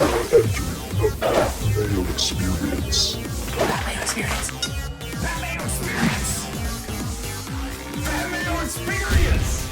Entering the Mayo Experience. Mayo Experience. Mayo Experience. Mayo Experience.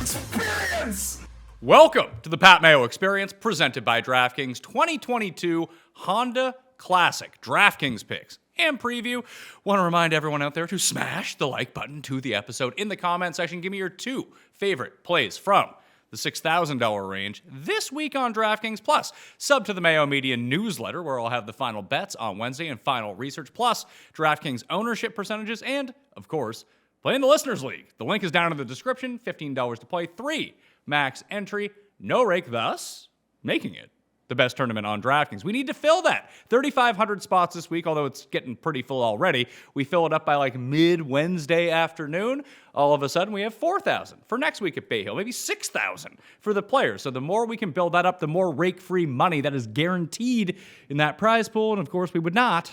Experience. Welcome to the Pat Mayo Experience, presented by DraftKings 2022 Honda Classic DraftKings picks and preview. Want to remind everyone out there to smash the like button to the episode in the comment section. Give me your two favorite plays from the $6,000 range this week on DraftKings. Plus, sub to the Mayo Media newsletter, where I'll have the final bets on Wednesday and final research, plus DraftKings ownership percentages, and, of course, play in the Listeners League. The link is down in the description. $15 to play, 3 max entry, no rake, thus making it the best tournament on DraftKings. We need to fill that. 3,500 spots this week, although it's getting pretty full already. We fill it up by like mid-Wednesday afternoon. All of a sudden, we have 4,000 for next week at Bay Hill, maybe 6,000 for the players. So the more we can build that up, the more rake-free money that is guaranteed in that prize pool. And of course, we would not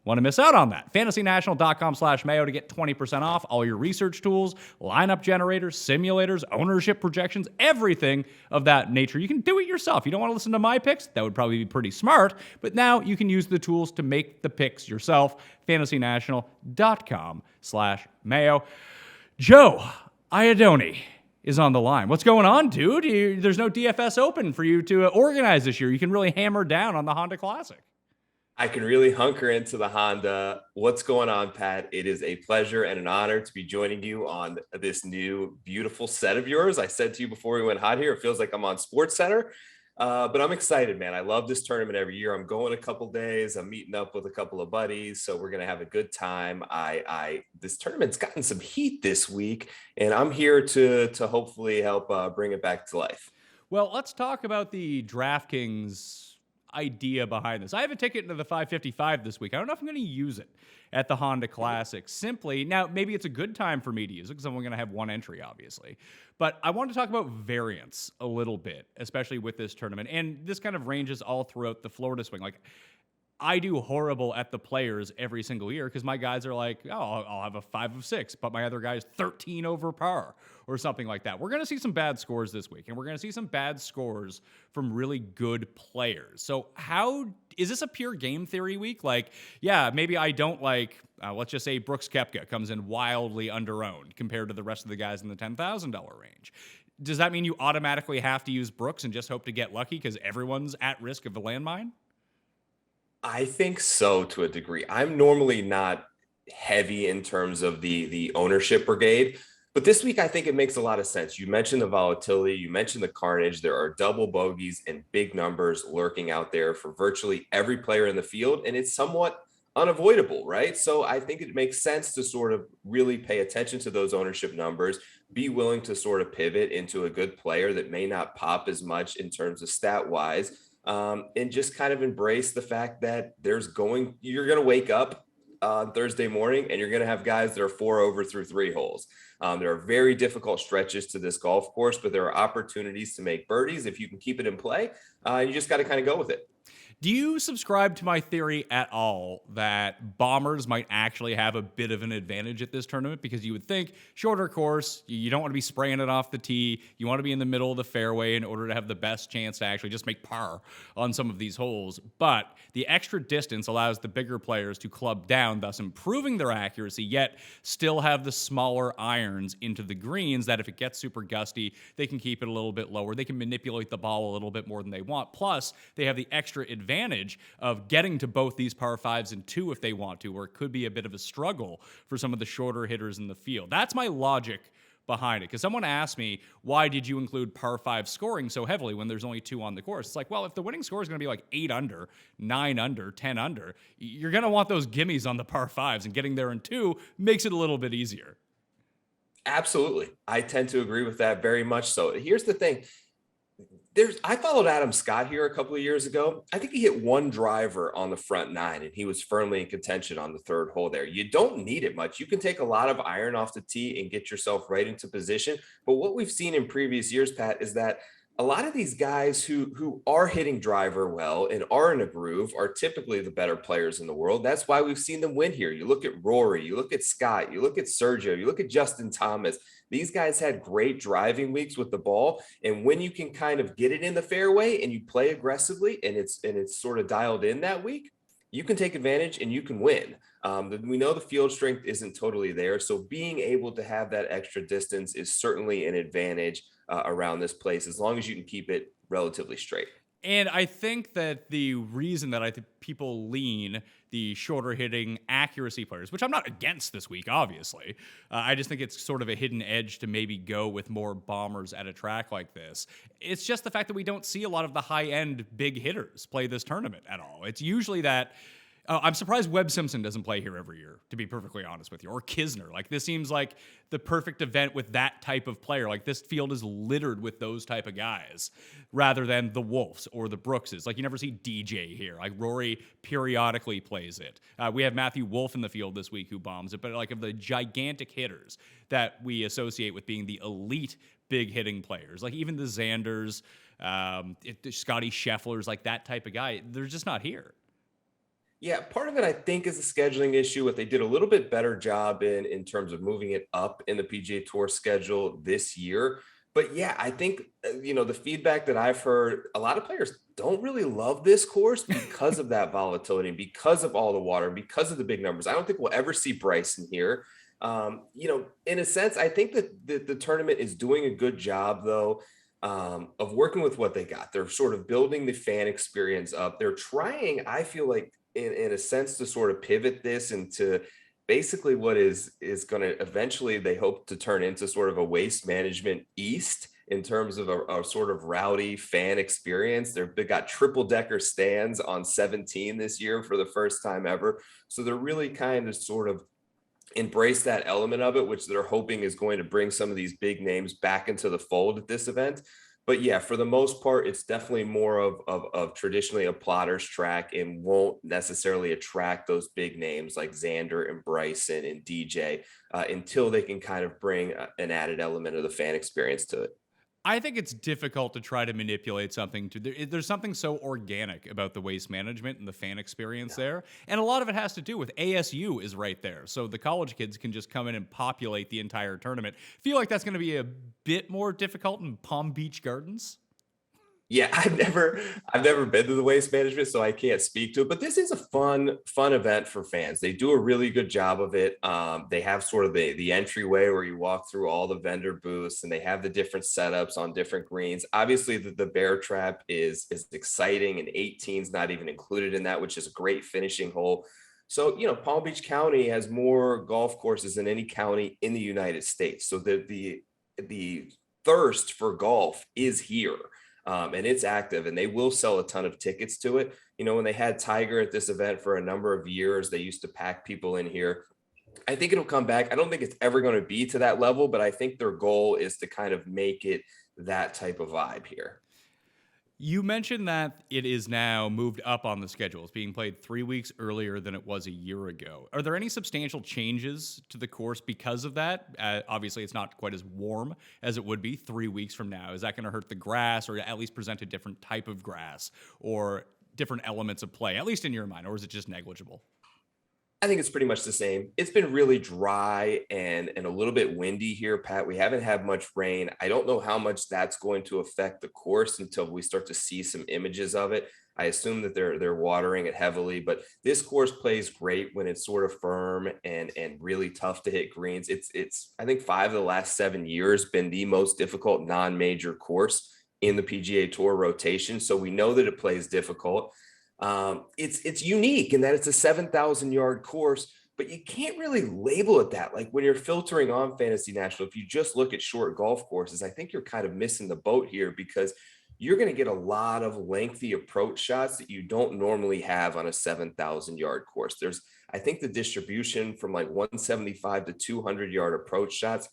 want to miss out on that. FantasyNational.com/Mayo to get 20% off all your research tools, lineup generators, simulators, ownership projections, everything of that nature. You can do it yourself. You don't want to listen to my picks? That would probably be pretty smart. But now you can use the tools to make the picks yourself. FantasyNational.com/Mayo. Joe Idone is on the line. What's going on, dude? There's no DFS open for you to organize this year. You can really hammer down on the Honda Classic. I can really hunker into the Honda. What's going on, Pat? It is a pleasure and an honor to be joining you on this new beautiful set of yours. I said to you before we went hot here, it feels like I'm on Sports Center, but I'm excited, man. I love this tournament every year. I'm going a couple days. I'm meeting up with a couple of buddies, so we're going to have a good time. This tournament's gotten some heat this week, and I'm here to hopefully help bring it back to life. Well, let's talk about the DraftKings idea behind this. I have a ticket into the 555 this week. I don't know if I'm going to use it at the Honda Classic. Simply, now maybe it's a good time for me to use it because I'm going to have one entry, obviously. But I want to talk about variance a little bit, especially with this tournament. And this kind of ranges all throughout the Florida swing. Like, I do horrible at the players every single year because my guys are like, oh, I'll have a 5 of 6, but my other guy's 13 over par or something like that. We're going to see some bad scores this week, and we're going to see some bad scores from really good players. So how is this a pure game theory week? Like, yeah, maybe I don't like, let's just say Brooks Koepka comes in wildly under-owned compared to the rest of the guys in the $10,000 range. Does that mean you automatically have to use Brooks and just hope to get lucky because everyone's at risk of a landmine? I think so, to a degree. I'm normally not heavy in terms of the ownership brigade, but this week I think it makes a lot of sense. You mentioned the volatility, you mentioned the carnage. There are double bogeys and big numbers lurking out there for virtually every player in the field, and it's somewhat unavoidable, right? So I think it makes sense to sort of really pay attention to those ownership numbers, be willing to sort of pivot into a good player that may not pop as much in terms of stat wise. And just kind of embrace the fact that you're going to wake up on Thursday morning and you're going to have guys that are 4 over through 3 holes. There are very difficult stretches to this golf course, but there are opportunities to make birdies if you can keep it in play. You just got to kind of go with it. Do you subscribe to my theory at all that bombers might actually have a bit of an advantage at this tournament? Because you would think shorter course, you don't want to be spraying it off the tee. You want to be in the middle of the fairway in order to have the best chance to actually just make par on some of these holes. But the extra distance allows the bigger players to club down, thus improving their accuracy, yet still have the smaller irons into the greens that if it gets super gusty, they can keep it a little bit lower. They can manipulate the ball a little bit more than they want. Plus, they have the extra advantage of getting to both these par 5s and 2 if they want to, where it could be a bit of a struggle for some of the shorter hitters in the field. That's my logic behind it. Because someone asked me, why did you include par 5 scoring so heavily when there's only 2 on the course? It's like, well, if the winning score is going to be like 8 under, 9 under, 10 under, you're going to want those gimmies on the par 5s, and getting there in 2 makes it a little bit easier. Absolutely. I tend to agree with that very much so. Here's the thing. I followed Adam Scott here a couple of years ago. I think he hit one driver on the front 9, and he was firmly in contention on the 3rd hole there. You don't need it much. You can take a lot of iron off the tee and get yourself right into position. But what we've seen in previous years, Pat, is that a lot of these guys who are hitting driver well and are in a groove are typically the better players in the world. That's why we've seen them win here. You look at Rory, you look at Scott, you look at Sergio, you look at Justin Thomas. These guys had great driving weeks with the ball, and when you can kind of get it in the fairway and you play aggressively, and it's sort of dialed in that week, you can take advantage and you can win. We know the field strength isn't totally there, so being able to have that extra distance is certainly an advantage around this place, as long as you can keep it relatively straight. And I think that the reason that I think people lean the shorter hitting accuracy players, which I'm not against this week, obviously, I just think it's sort of a hidden edge to maybe go with more bombers at a track like this. It's just the fact that we don't see a lot of the high end big hitters play this tournament at all. It's usually that. I'm surprised Webb Simpson doesn't play here every year, to be perfectly honest with you, or Kisner. Like, this seems like the perfect event with that type of player. Like, this field is littered with those type of guys rather than the Wolves or the Brookses. Like, you never see DJ here. Like, Rory periodically plays it. We have Matthew Wolf in the field this week who bombs it, but like of the gigantic hitters that we associate with being the elite big hitting players, like even the Xanders, Scotty Schefflers, like that type of guy, they're just not here. Yeah, part of it I think is a scheduling issue. What they did a little bit better job in terms of moving it up in the PGA Tour schedule this year. But yeah, I think the feedback that I've heard, a lot of players don't really love this course because of that volatility, and because of all the water, and because of the big numbers. I don't think we'll ever see Bryson here. In a sense, I think that the tournament is doing a good job though. Of working with what they got. They're sort of building the fan experience up. They're trying, I feel like, in a sense, to sort of pivot this into basically what is going to eventually, they hope to turn into sort of a Waste Management East in terms of a sort of rowdy fan experience. They got triple decker stands on 17 this year for the first time ever. So they're really kind of sort of embrace that element of it, which they're hoping is going to bring some of these big names back into the fold at this event. But yeah, for the most part, it's definitely more of traditionally a plotter's track, and won't necessarily attract those big names like Xander and Bryson and DJ until they can kind of bring an added element of the fan experience to it. I think it's difficult to try to manipulate something. There's something so organic about the Waste Management and the fan experience there. And a lot of it has to do with ASU is right there. So the college kids can just come in and populate the entire tournament. Feel like that's going to be a bit more difficult in Palm Beach Gardens. Yeah, I've never been to the Waste Management, so I can't speak to it. But this is a fun event for fans. They do a really good job of it. They have sort of the entryway where you walk through all the vendor booths, and they have the different setups on different greens. Obviously, the bear trap is exciting, and 18's not even included in that, which is a great finishing hole. So, Palm Beach County has more golf courses than any county in the United States. So the thirst for golf is here. And it's active, and they will sell a ton of tickets to it. When they had Tiger at this event for a number of years, they used to pack people in here. I think it'll come back. I don't think it's ever going to be to that level, but I think their goal is to kind of make it that type of vibe here. You mentioned that it is now moved up on the schedule. It's being played 3 weeks earlier than it was a year ago. Are there any substantial changes to the course because of that? Obviously, it's not quite as warm as it would be 3 weeks from now. Is that going to hurt the grass, or at least present a different type of grass, or different elements of play, at least in your mind, or is it just negligible? I think it's pretty much the same. It's been really dry and a little bit windy here, Pat. We haven't had much rain. I don't know how much that's going to affect the course until we start to see some images of it. I assume that they're watering it heavily, but this course plays great when it's sort of firm and really tough to hit greens. It's I think 5 of the last 7 years been the most difficult non-major course in the PGA Tour rotation. So we know that it plays difficult. It's unique in that it's a 7,000 yard course, but you can't really label it that. Like when you're filtering on Fantasy National, if you just look at short golf courses, I think you're kind of missing the boat here, because you're going to get a lot of lengthy approach shots that you don't normally have on a 7,000 yard course. I think the distribution from like 175 to 200 yard approach shots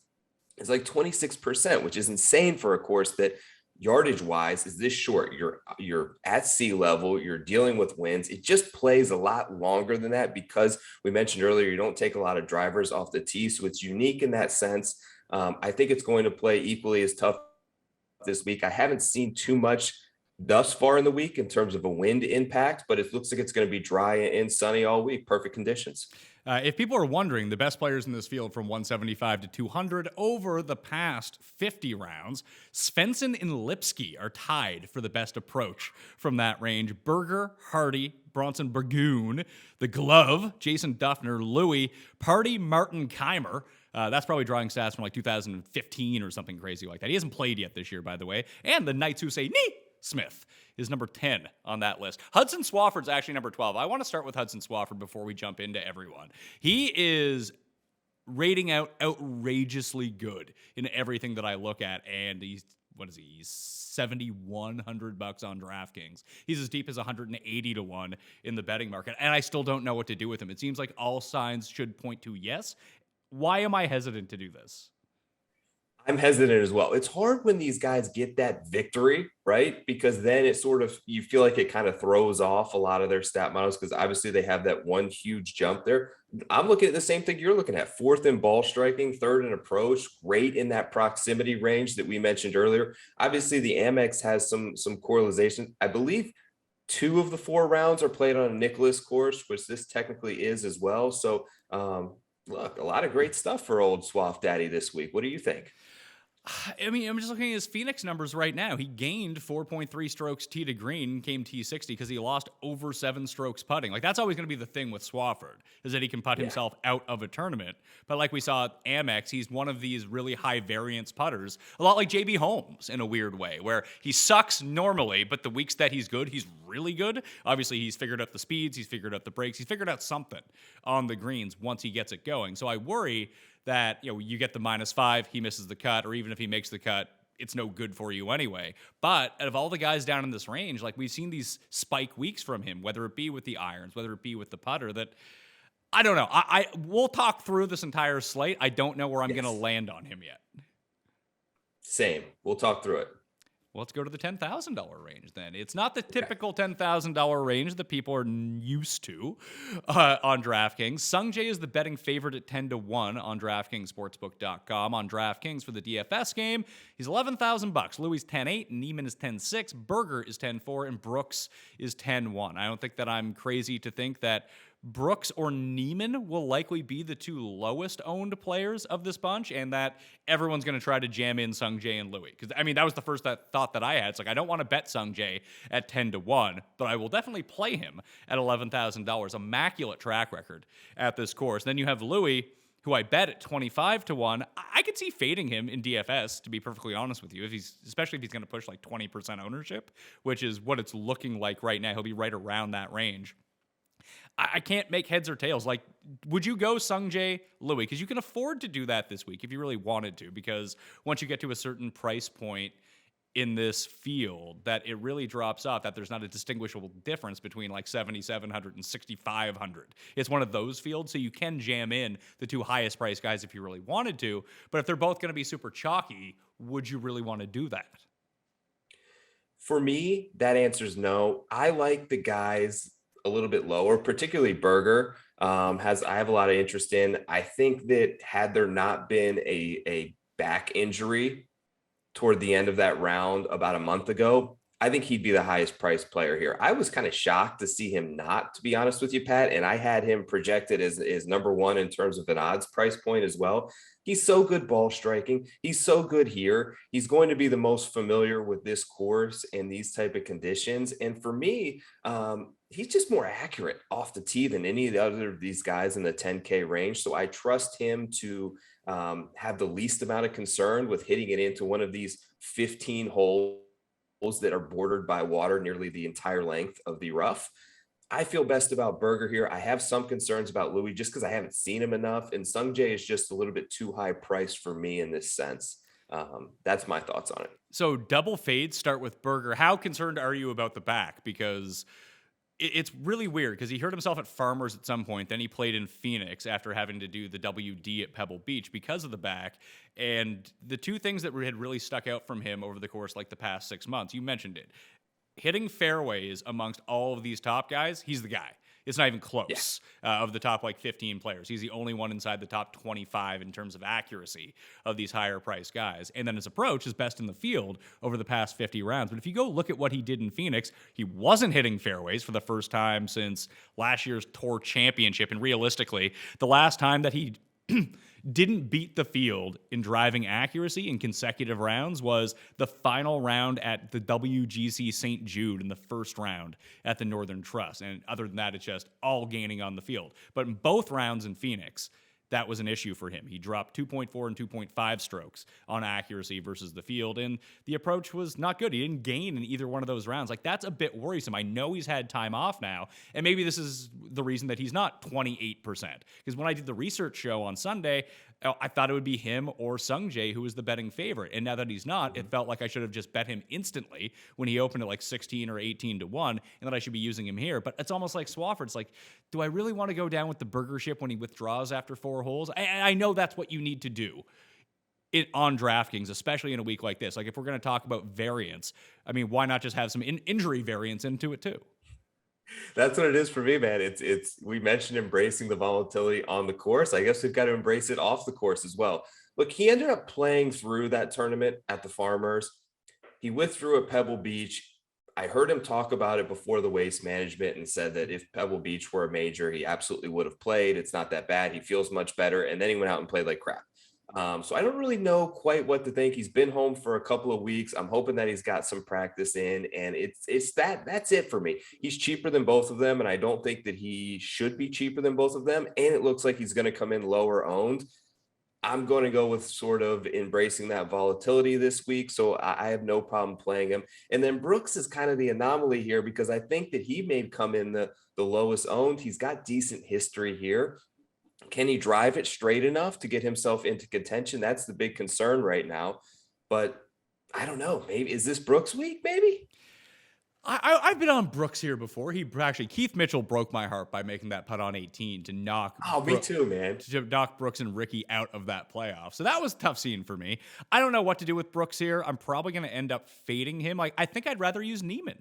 is like 26%, which is insane for a course that yardage wise is this short. You're at sea level, you're dealing with winds. It just plays a lot longer than that, because we mentioned earlier, you don't take a lot of drivers off the tee. So it's unique in that sense. I think it's going to play equally as tough this week. I haven't seen too much thus far in the week in terms of a wind impact, but it looks like it's going to be dry and sunny all week. Perfect conditions. If people are wondering, the best players in this field from 175 to 200 over the past 50 rounds, Svensson and Lipsky are tied for the best approach from that range. Berger, Hardy, Bronson Burgoon, the Glove, Jason Duffner, Louis, Party, Martin Keimer. That's probably drawing stats from like 2015 or something crazy like that. He hasn't played yet this year, by the way. And the Knights who say, nee, Smith is number 10 on that list. Hudson Swafford's actually number 12. I want to start with Hudson Swafford before we jump into everyone. He is rating out outrageously good in everything that I look at, and he's He's $7,100 on DraftKings. He's as deep as 180 to 1 in the betting market, and I still don't know what to do with him. It seems like all signs should point to yes. Why am I hesitant to do this? I'm hesitant as well. It's hard when these guys get that victory, right? Because then it sort of, you feel like it kind of throws off a lot of their stat models because obviously they have that one huge jump there. I'm looking at the same thing you're looking at. Fourth in ball striking, third in approach, great in that proximity range that we mentioned earlier. Obviously the Amex has some correlation. I believe 2 of the 4 rounds are played on a Nicklaus course, which this technically is as well. So look, a lot of great stuff for old Swaff Daddy this week. What do you think? I mean, I'm just looking at his Phoenix numbers right now. He gained 4.3 strokes tee to green, came T60 because he lost over 7 strokes putting. Like, that's always going to be the thing with Swafford, is that he can putt himself out of a tournament. But like we saw at Amex, he's one of these really high variance putters, a lot like JB Holmes in a weird way, where he sucks normally, but the weeks that he's good, he's really good. Obviously, he's figured out the speeds, he's figured out the breaks, he's figured out something on the greens once he gets it going. So I worry that, you get the -5, he misses the cut, or even if he makes the cut, it's no good for you anyway. But out of all the guys down in this range, like, we've seen these spike weeks from him, whether it be with the irons, whether it be with the putter, that I don't know. We'll talk through this entire slate. I don't know where I'm going to land on him yet. Same. We'll talk through it. Well, let's go to the $10,000 range then. It's not the typical $10,000 range that people are used to on DraftKings. Sungjae is the betting favorite at 10 to 1 on DraftKingsSportsbook.com. On DraftKings for the DFS game, he's $11,000. Louis 10-8, Neiman is 10-6, Berger is 10-4, and Brooks is 10-1. I don't think that I'm crazy to think that Brooks or Neiman will likely be the 2 lowest owned players of this bunch, and that everyone's going to try to jam in Sungjae and Louis. Because, I mean, that was the first thought that I had. It's like, I don't want to bet Sungjae at 10 to 1, but I will definitely play him at $11,000. Immaculate track record at this course. Then you have Louis, who I bet at 25 to 1. I could see fading him in DFS, to be perfectly honest with you, especially if he's going to push like 20% ownership, which is what it's looking like right now. He'll be right around that range. I can't make heads or tails. Like, would you go Sungjae, Louis? Because you can afford to do that this week if you really wanted to, because once you get to a certain price point in this field, that it really drops off, that there's not a distinguishable difference between like 7,700 and 6,500. It's one of those fields, so you can jam in the 2 highest price guys if you really wanted to, but if they're both going to be super chalky, would you really want to do that? For me, that answer is no. I like the guys a little bit lower, particularly Berger. I have a lot of interest in. I think that had there not been a back injury toward the end of that round about a month ago, I think he'd be the highest priced player here. I was kind of shocked to see him not, to be honest with you, Pat, and I had him projected as number 1 in terms of an odds price point as well. He's so good ball striking. He's so good here. He's going to be the most familiar with this course and these type of conditions. And for me, he's just more accurate off the tee than any of the other of these guys in the 10K range. So I trust him to have the least amount of concern with hitting it into one of these 15 holes that are bordered by water nearly the entire length of the rough. I feel best about Berger here. I have some concerns about Louis just because I haven't seen him enough, and Sungjae is just a little bit too high priced for me in this sense. That's my thoughts on it. So double fades start with Berger. How concerned are you about the back? Because it's really weird, because he hurt himself at Farmers at some point. Then he played in Phoenix after having to do the WD at Pebble Beach because of the back. And the 2 things that had really stuck out from him over the course, like the past 6 months, you mentioned it. Hitting fairways amongst all of these top guys, he's the guy. It's not even close of the top like 15 players. He's the only one inside the top 25 in terms of accuracy of these higher priced guys. And then his approach is best in the field over the past 50 rounds. But if you go look at what he did in Phoenix, he wasn't hitting fairways for the first time since last year's Tour Championship. And realistically, the last time that he didn't beat the field in driving accuracy in consecutive rounds was the final round at the WGC St. Jude in the first round at the Northern Trust. And other than that, it's just all gaining on the field. But in both rounds in Phoenix, that was an issue for him. He dropped 2.4 and 2.5 strokes on accuracy versus the field, and the approach was not good. He didn't gain in either one of those rounds. Like, that's a bit worrisome. I know he's had time off now, and maybe this is the reason that he's not 28%. Because when I did the research show on Sunday, I thought it would be him or Sungjae who was the betting favorite. And now that he's not, it felt like I should have just bet him instantly when he opened at like 16 or 18 to 1, and that I should be using him here. But it's almost like Swafford. It's like, do I really want to go down with the burger ship when he withdraws after 4 holes? I know that's what you need to do on DraftKings, especially in a week like this. Like, if we're going to talk about variance, I mean, why not just have some injury variance into it too? That's what it is for me, man. It's we mentioned embracing the volatility on the course. I guess we've got to embrace it off the course as well. Look, he ended up playing through that tournament at the Farmers. He withdrew at Pebble Beach. I heard him talk about it before the Waste Management and said that if Pebble Beach were a major, he absolutely would have played. It's not that bad. He feels much better. And then he went out and played like crap. So I don't really know quite what to think. He's been home for a couple of weeks. I'm hoping that he's got some practice in, and that's it for me. He's cheaper than both of them, and I don't think that he should be cheaper than both of them. And it looks like he's going to come in lower owned. I'm going to go with sort of embracing that volatility this week. So I have no problem playing him. And then Brooks is kind of the anomaly here because I think that he may come in the lowest owned. He's got decent history here. Can he drive it straight enough to get himself into contention? That's the big concern right now. But I don't know. Maybe is this Brooks week? Maybe. I've been on Brooks here before. Keith Mitchell broke my heart by making that putt on 18 to knock. Me too, man. To knock Brooks and Ricky out of that playoff. So that was a tough scene for me. I don't know what to do with Brooks here. I'm probably going to end up fading him. Like, I think I'd rather use Neiman.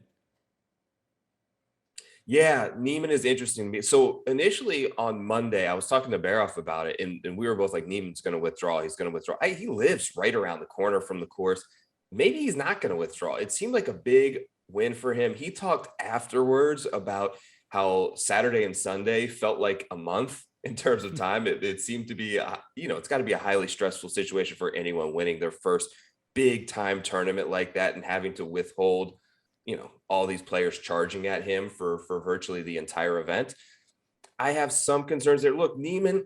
Yeah, Neiman is interesting to me. So initially on Monday, I was talking to Baroff about it, and we were both like, Neiman's going to withdraw. He's going to withdraw. He lives right around the corner from the course. Maybe he's not going to withdraw. It seemed like a big win for him. He talked afterwards about how Saturday and Sunday felt like a month in terms of time. It seemed to be, it's got to be a highly stressful situation for anyone winning their first big time tournament like that and having to withhold all these players charging at him for virtually the entire event. I have some concerns there. Look, Neiman,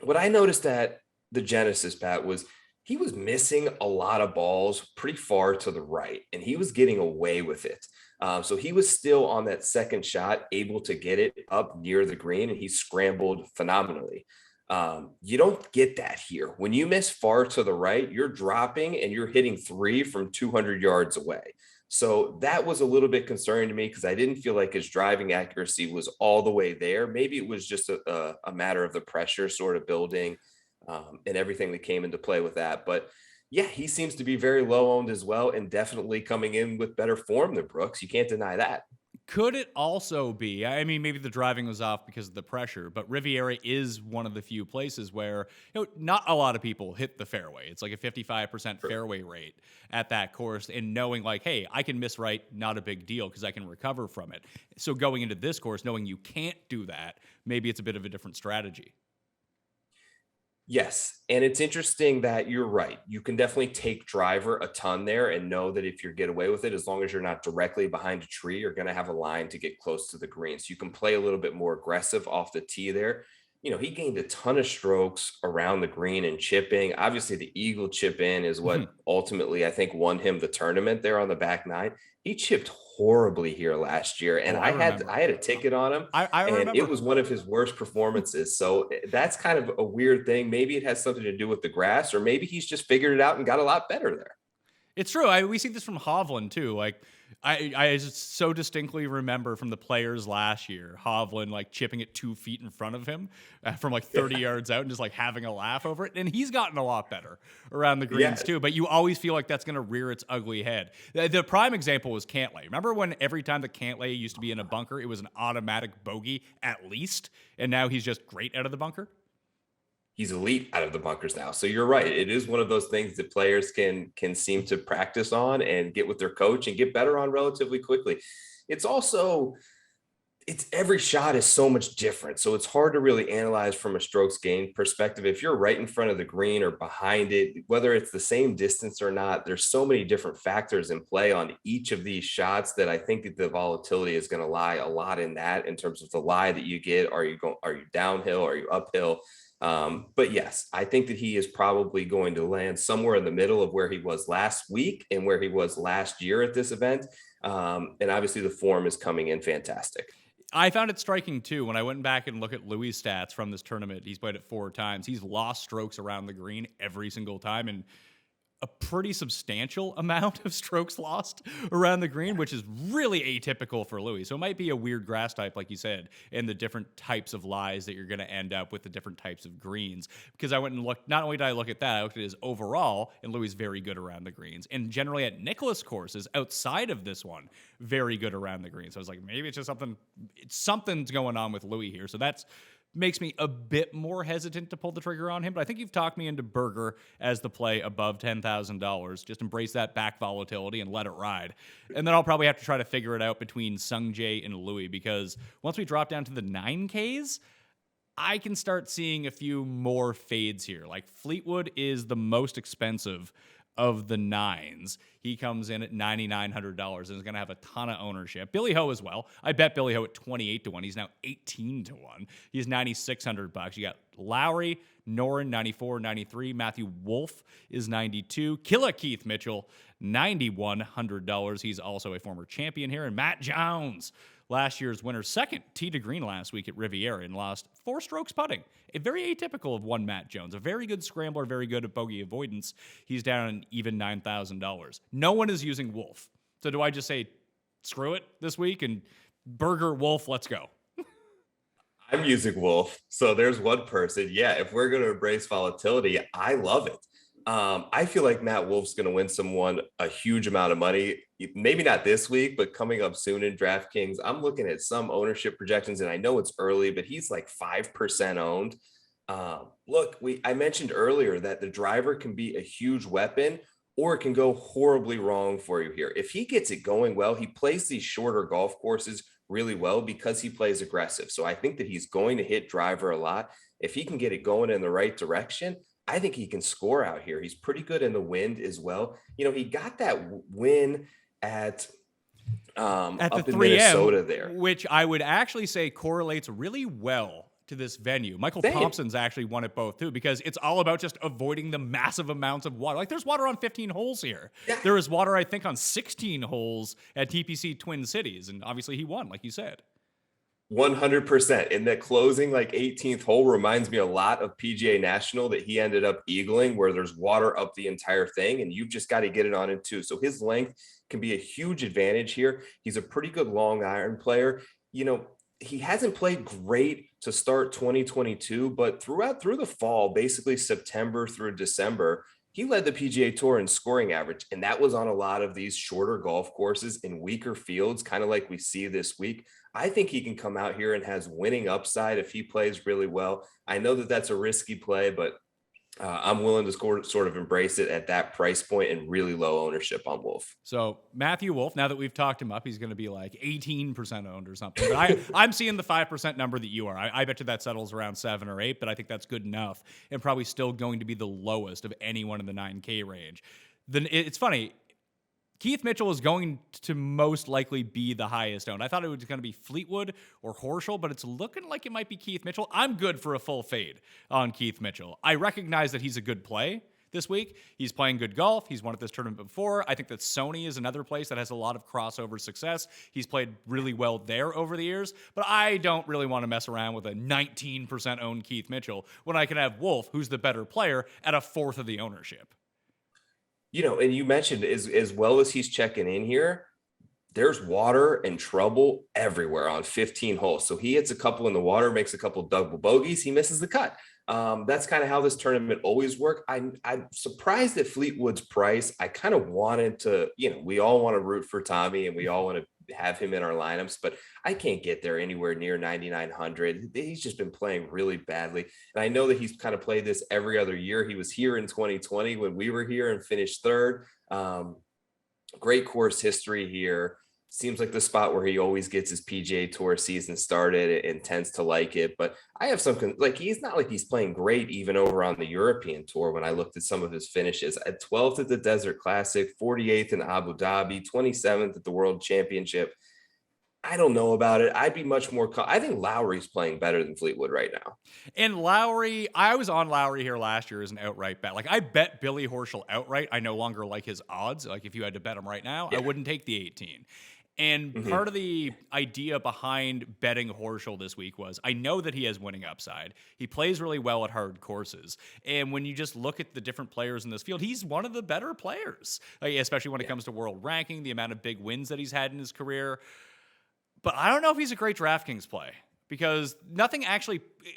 what I noticed at the Genesis, Pat, was he was missing a lot of balls pretty far to the right, and he was getting away with it. So he was still on that second shot, able to get it up near the green, and he scrambled phenomenally. You don't get that here. When you miss far to the right, you're dropping and you're hitting 3 from 200 yards away. So that was a little bit concerning to me because I didn't feel like his driving accuracy was all the way there. Maybe it was just a matter of the pressure sort of building and everything that came into play with that. But yeah, he seems to be very low owned as well and definitely coming in with better form than Brooks. You can't deny that. Could it also be, I mean, maybe the driving was off because of the pressure, but Riviera is one of the few places where, not a lot of people hit the fairway. It's like a 55% fairway rate at that course, and knowing like, hey, I can miss right, not a big deal because I can recover from it. So going into this course, knowing you can't do that, maybe it's a bit of a different strategy. Yes. And it's interesting that you're right. You can definitely take driver a ton there and know that if you get away with it, as long as you're not directly behind a tree, you're going to have a line to get close to the green. So you can play a little bit more aggressive off the tee there. He gained a ton of strokes around the green and chipping. Obviously, the eagle chip in is what ultimately, I think, won him the tournament there on the back 9. He chipped horribly here last year, and I had a ticket on him, and it was one of his worst performances. So that's kind of a weird thing. Maybe it has something to do with the grass, or maybe he's just figured it out and got a lot better there. It's true. We see this from Hovland too. Like, I just so distinctly remember from the players last year, Hovland like chipping it 2 feet in front of him from like 30 yards out and just like having a laugh over it. And he's gotten a lot better around the greens too. But you always feel like that's going to rear its ugly head. The prime example was Cantlay. Remember when every time the Cantlay used to be in a bunker, it was an automatic bogey at least, and now he's just great out of the bunker? He's elite out of the bunkers now. So you're right. It is one of those things that players can seem to practice on and get with their coach and get better on relatively quickly. It's also, it's every shot is so much different. So it's hard to really analyze from a strokes gained perspective. If you're right in front of the green or behind it, whether it's the same distance or not, there's so many different factors in play on each of these shots that I think that the volatility is going to lie a lot in that, in terms of the lie that you get. Are you downhill? Are you uphill? But yes, I think that he is probably going to land somewhere in the middle of where he was last week and where he was last year at this event. And obviously the form is coming in fantastic. I found it striking too when I went back and looked at Louis' stats from this tournament. He's played it 4 times. He's lost strokes around the green every single time, and a pretty substantial amount of strokes lost around the green, which is really atypical for Louis. So it might be a weird grass type, like you said, and the different types of lies that you're going to end up with the different types of greens. Because I went and looked, not only did I look at that, I looked at his overall, and Louis is very good around the greens. And generally at Nicklaus courses outside of this one, very good around the greens. So I was like, maybe it's just something's going on with Louis here. So that's makes me a bit more hesitant to pull the trigger on him. But I think you've talked me into Berger as the play above $10,000. Just embrace that back volatility and let it ride. And then I'll probably have to try to figure it out between Sungjae and Louis, because once we drop down to the 9Ks, I can start seeing a few more fades here. Like Fleetwood is the most expensive of the 9s. He comes in at $9,900 and is going to have a ton of ownership. Billy Ho as well. I bet Billy Ho at 28 to 1. He's now 18 to 1. He's $9,600. You got Lowry, Noren, 94, 93. Matthew Wolf is 92. Killa Keith Mitchell, $9,100. He's also a former champion here. And Matt Jones, last year's winner, second tee to green last week at Riviera and lost 4 strokes putting. A very atypical of one Matt Jones. A very good scrambler, very good at bogey avoidance. He's down an even $9,000. No one is using Wolf. So do I just say, screw it this week and Berger, Wolf, let's go? I'm using Wolf. So there's one person. Yeah, if we're going to embrace volatility, I love it. I feel like Matt Wolf's going to win someone a huge amount of money. Maybe not this week, but coming up soon in DraftKings. I'm looking at some ownership projections, and I know it's early, but he's like 5% owned. Look, I mentioned earlier that the driver can be a huge weapon, or it can go horribly wrong for you here. If he gets it going well, he plays these shorter golf courses really well because he plays aggressive. So I think that he's going to hit driver a lot. If he can get it going in the right direction, I think he can score out here. He's pretty good in the wind as well. You know, he got that win at the up in 3M, Minnesota there, which I would actually say correlates really well to this venue. Michael Thompson's actually won it both too, because it's all about just avoiding the massive amounts of water. Like there's water on 15 holes here. Yeah. There is water, I think, on 16 holes at TPC Twin Cities. And obviously he won, like you said. 100%. And that closing like 18th hole reminds me a lot of PGA National that he ended up eagling, where there's water up the entire thing and you've just got to get it on it too. So his length can be a huge advantage here. He's a pretty good long iron player. You know, he hasn't played great to start 2022, but through the fall, basically September through December, he led the PGA Tour in scoring average, and that was on a lot of these shorter golf courses in weaker fields, kind of like we see this week. I think he can come out here and has winning upside if he plays really well. I know that that's a risky play, but I'm willing to sort of embrace it at that price point and really low ownership on Wolf. So Matthew Wolf, now that we've talked him up, he's going to be like 18% owned or something. But I'm seeing the 5% number that you are. I bet you that settles around 7 or 8, but I think that's good enough and probably still going to be the lowest of anyone in the 9K range. Then it's funny. Keith Mitchell is going to most likely be the highest owned. I thought it was going to be Fleetwood or Horschel, but it's looking like it might be Keith Mitchell. I'm good for a full fade on Keith Mitchell. I recognize that he's a good play this week. He's playing good golf. He's won at this tournament before. I think that Sony is another place that has a lot of crossover success. He's played really well there over the years, but I don't really want to mess around with a 19% owned Keith Mitchell when I can have Wolf, who's the better player, at a fourth of the ownership. You know, and you mentioned as well as he's checking in here, there's water and trouble everywhere on 15 holes. So he hits a couple in the water, makes a couple double bogeys, he misses the cut. That's kind of how this tournament always worked. I'm surprised at Fleetwood's price. I kind of wanted to, we all want to root for Tommy and we all want to have him in our lineups, but I can't get there anywhere near 9,900. He's just been playing really badly. And I know that he's kind of played this every other year. He was here in 2020 when we were here and finished third. Great course history here. Seems like the spot where he always gets his PGA Tour season started and tends to like it. But I have some, he's not like he's playing great even over on the European Tour when I looked at some of his finishes. At 12th at the Desert Classic, 48th in Abu Dhabi, 27th at the World Championship. I don't know about it. I'd be much more. I think Lowry's playing better than Fleetwood right now. And Lowry, I was on Lowry here last year as an outright bet. Like I bet Billy Horschel outright. I no longer like his odds. Like if you had to bet him right now, I wouldn't take the 18. And part of the idea behind betting Horschel this week was I know that he has winning upside. He plays really well at hard courses. And when you just look at the different players in this field, he's one of the better players, especially when it comes to world ranking, the amount of big wins that he's had in his career. But I don't know if he's a great DraftKings play because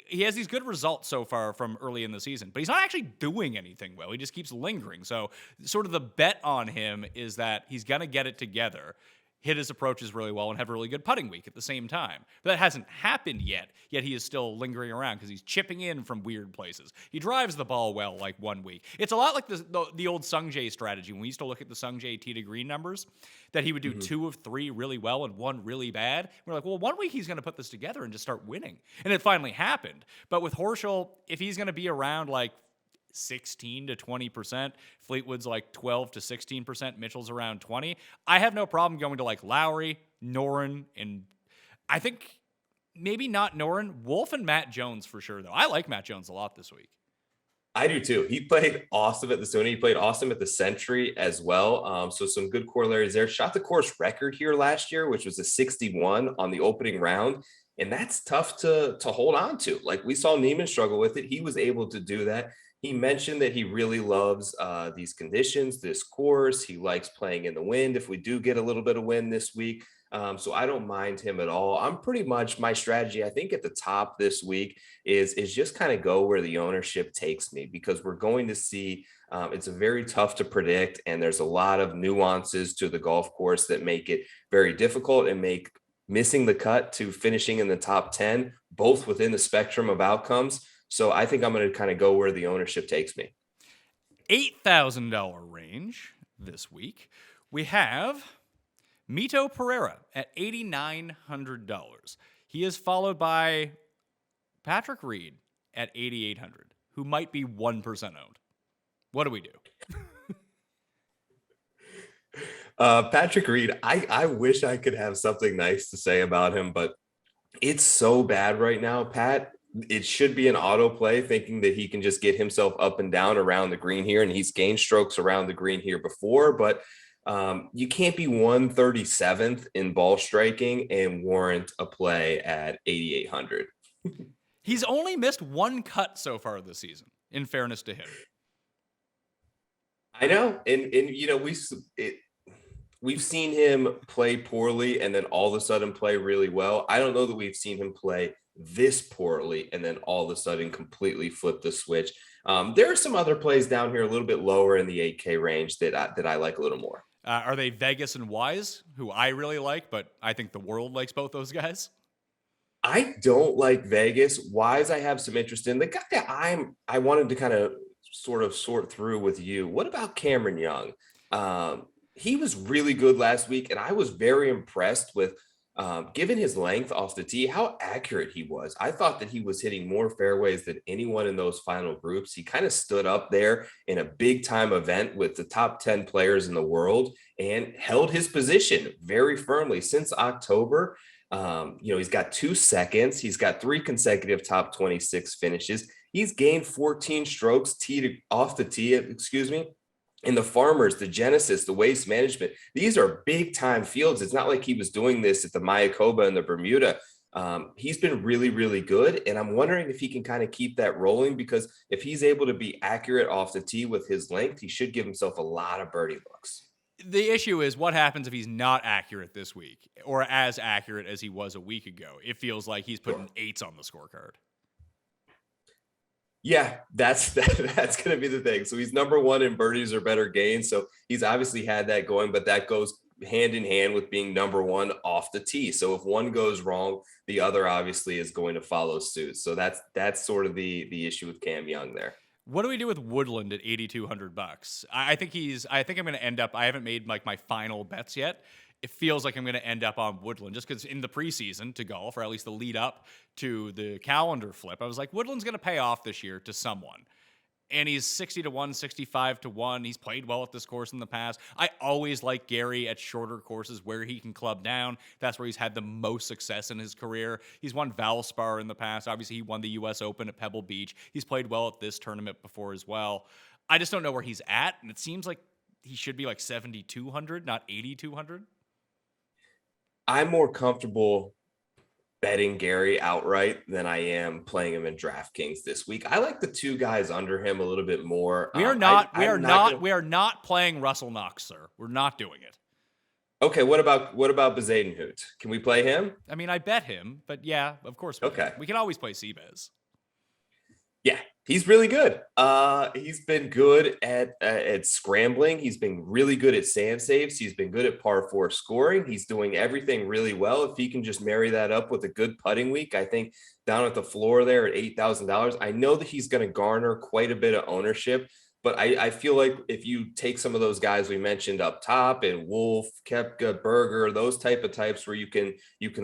he has these good results so far from early in the season, but he's not actually doing anything well. He just keeps lingering. So sort of the bet on him is that he's going to get it together, hit his approaches really well, and have a really good putting week at the same time. But that hasn't happened yet he is still lingering around because he's chipping in from weird places. He drives the ball well like one week. It's a lot like the old Sungjae strategy when we used to look at the Sungjae tee to green numbers, that he would do 2 of 3 really well and 1 really bad. We're like, well, one week he's going to put this together and just start winning. And it finally happened. But with Horschel, if he's going to be around like 16 to 20%, Fleetwood's like 12 to 16%, Mitchell's around 20. I have no problem going to like Lowry, Noren, and I think maybe not Noren, Wolf and Matt Jones for sure though. I like Matt Jones a lot this week. I do too. He played awesome at the Sony. He played awesome at the Century as well. So some good corollaries there. Shot the course record here last year, which was a 61 on the opening round. And that's tough to hold on to. Like we saw Neiman struggle with it. He was able to do that. He mentioned that he really loves these conditions, this course. He likes playing in the wind if we do get a little bit of wind this week. So I don't mind him at all. I'm pretty much my strategy, I think at the top this week is just kind of go where the ownership takes me because we're going to see it's a very tough to predict. And there's a lot of nuances to the golf course that make it very difficult and make missing the cut to finishing in the top 10, both within the spectrum of outcomes. So I think I'm going to kind of go where the ownership takes me. $8,000 range this week. We have Mito Pereira at $8,900. He is followed by Patrick Reed at $8,800, who might be 1% owned. What do we do? Patrick Reed, I wish I could have something nice to say about him, but it's so bad right now, Pat. It should be an autoplay thinking that he can just get himself up and down around the green here. And he's gained strokes around the green here before, but you can't be 137th in ball striking and warrant a play at 8,800. He's only missed 1 cut so far this season, in fairness to him. I know. And we've seen him play poorly and then all of a sudden play really well. I don't know that we've seen him play this poorly and then all of a sudden completely flip the switch. There are some other plays down here a little bit lower in the 8K range that I like a little more. Are they Vegas and Wise, who I really like, but I think the world likes both those guys? I don't like Vegas. Wise, I have some interest in. The guy that I wanted to kind of sort of sort through with you. What about Cameron Young? He was really good last week, and I was very impressed with given his length off the tee, how accurate he was. I thought that he was hitting more fairways than anyone in those final groups. He kind of stood up there in a big time event with the top 10 players in the world and held his position very firmly since October. He's got 2 seconds. He's got 3 consecutive top 26 finishes. He's gained 14 strokes off the tee, in the Farmers, the Genesis, the Waste Management. These are big time fields. It's not like he was doing this at the Mayakoba and the Bermuda. He's been really, really good. And I'm wondering if he can kind of keep that rolling, because if he's able to be accurate off the tee with his length, he should give himself a lot of birdie looks. The issue is what happens if he's not accurate this week or as accurate as he was a week ago. It feels like he's putting 8s on the scorecard. Yeah, that's that's going to be the thing. So he's number one in birdies or better gains. So he's obviously had that going, but that goes hand in hand with being number one off the tee. So if one goes wrong, the other obviously is going to follow suit. So that's sort of the issue with Cam Young there. What do we do with Woodland at $8,200? I think I'm going to end up. I haven't made like my final bets yet. It feels like I'm going to end up on Woodland just because in the preseason to golf, or at least the lead up to the calendar flip, I was like, Woodland's going to pay off this year to someone. And he's 60 to 1, 65 to 1. He's played well at this course in the past. I always like Gary at shorter courses where he can club down. That's where he's had the most success in his career. He's won Valspar in the past. Obviously, he won the U.S. Open at Pebble Beach. He's played well at this tournament before as well. I just don't know where he's at, and it seems like he should be like 7,200, not 8,200. I'm more comfortable betting Gary outright than I am playing him in DraftKings this week. I like the two guys under him a little bit more. We are not playing Russell Knox, sir. We're not doing it. Okay, what about Bezadenhout? Can we play him? I mean, I bet him, but yeah, of course. We can always play Seabez. Yeah, he's really good. He's been good at scrambling. He's been really good at sand saves. He's been good at par 4 scoring. He's doing everything really well. If he can just marry that up with a good putting week, I think down at the floor there at $8,000, I know that he's going to garner quite a bit of ownership. But I feel like if you take some of those guys we mentioned up top and Wolf, Koepka, Berger, those type of types where you can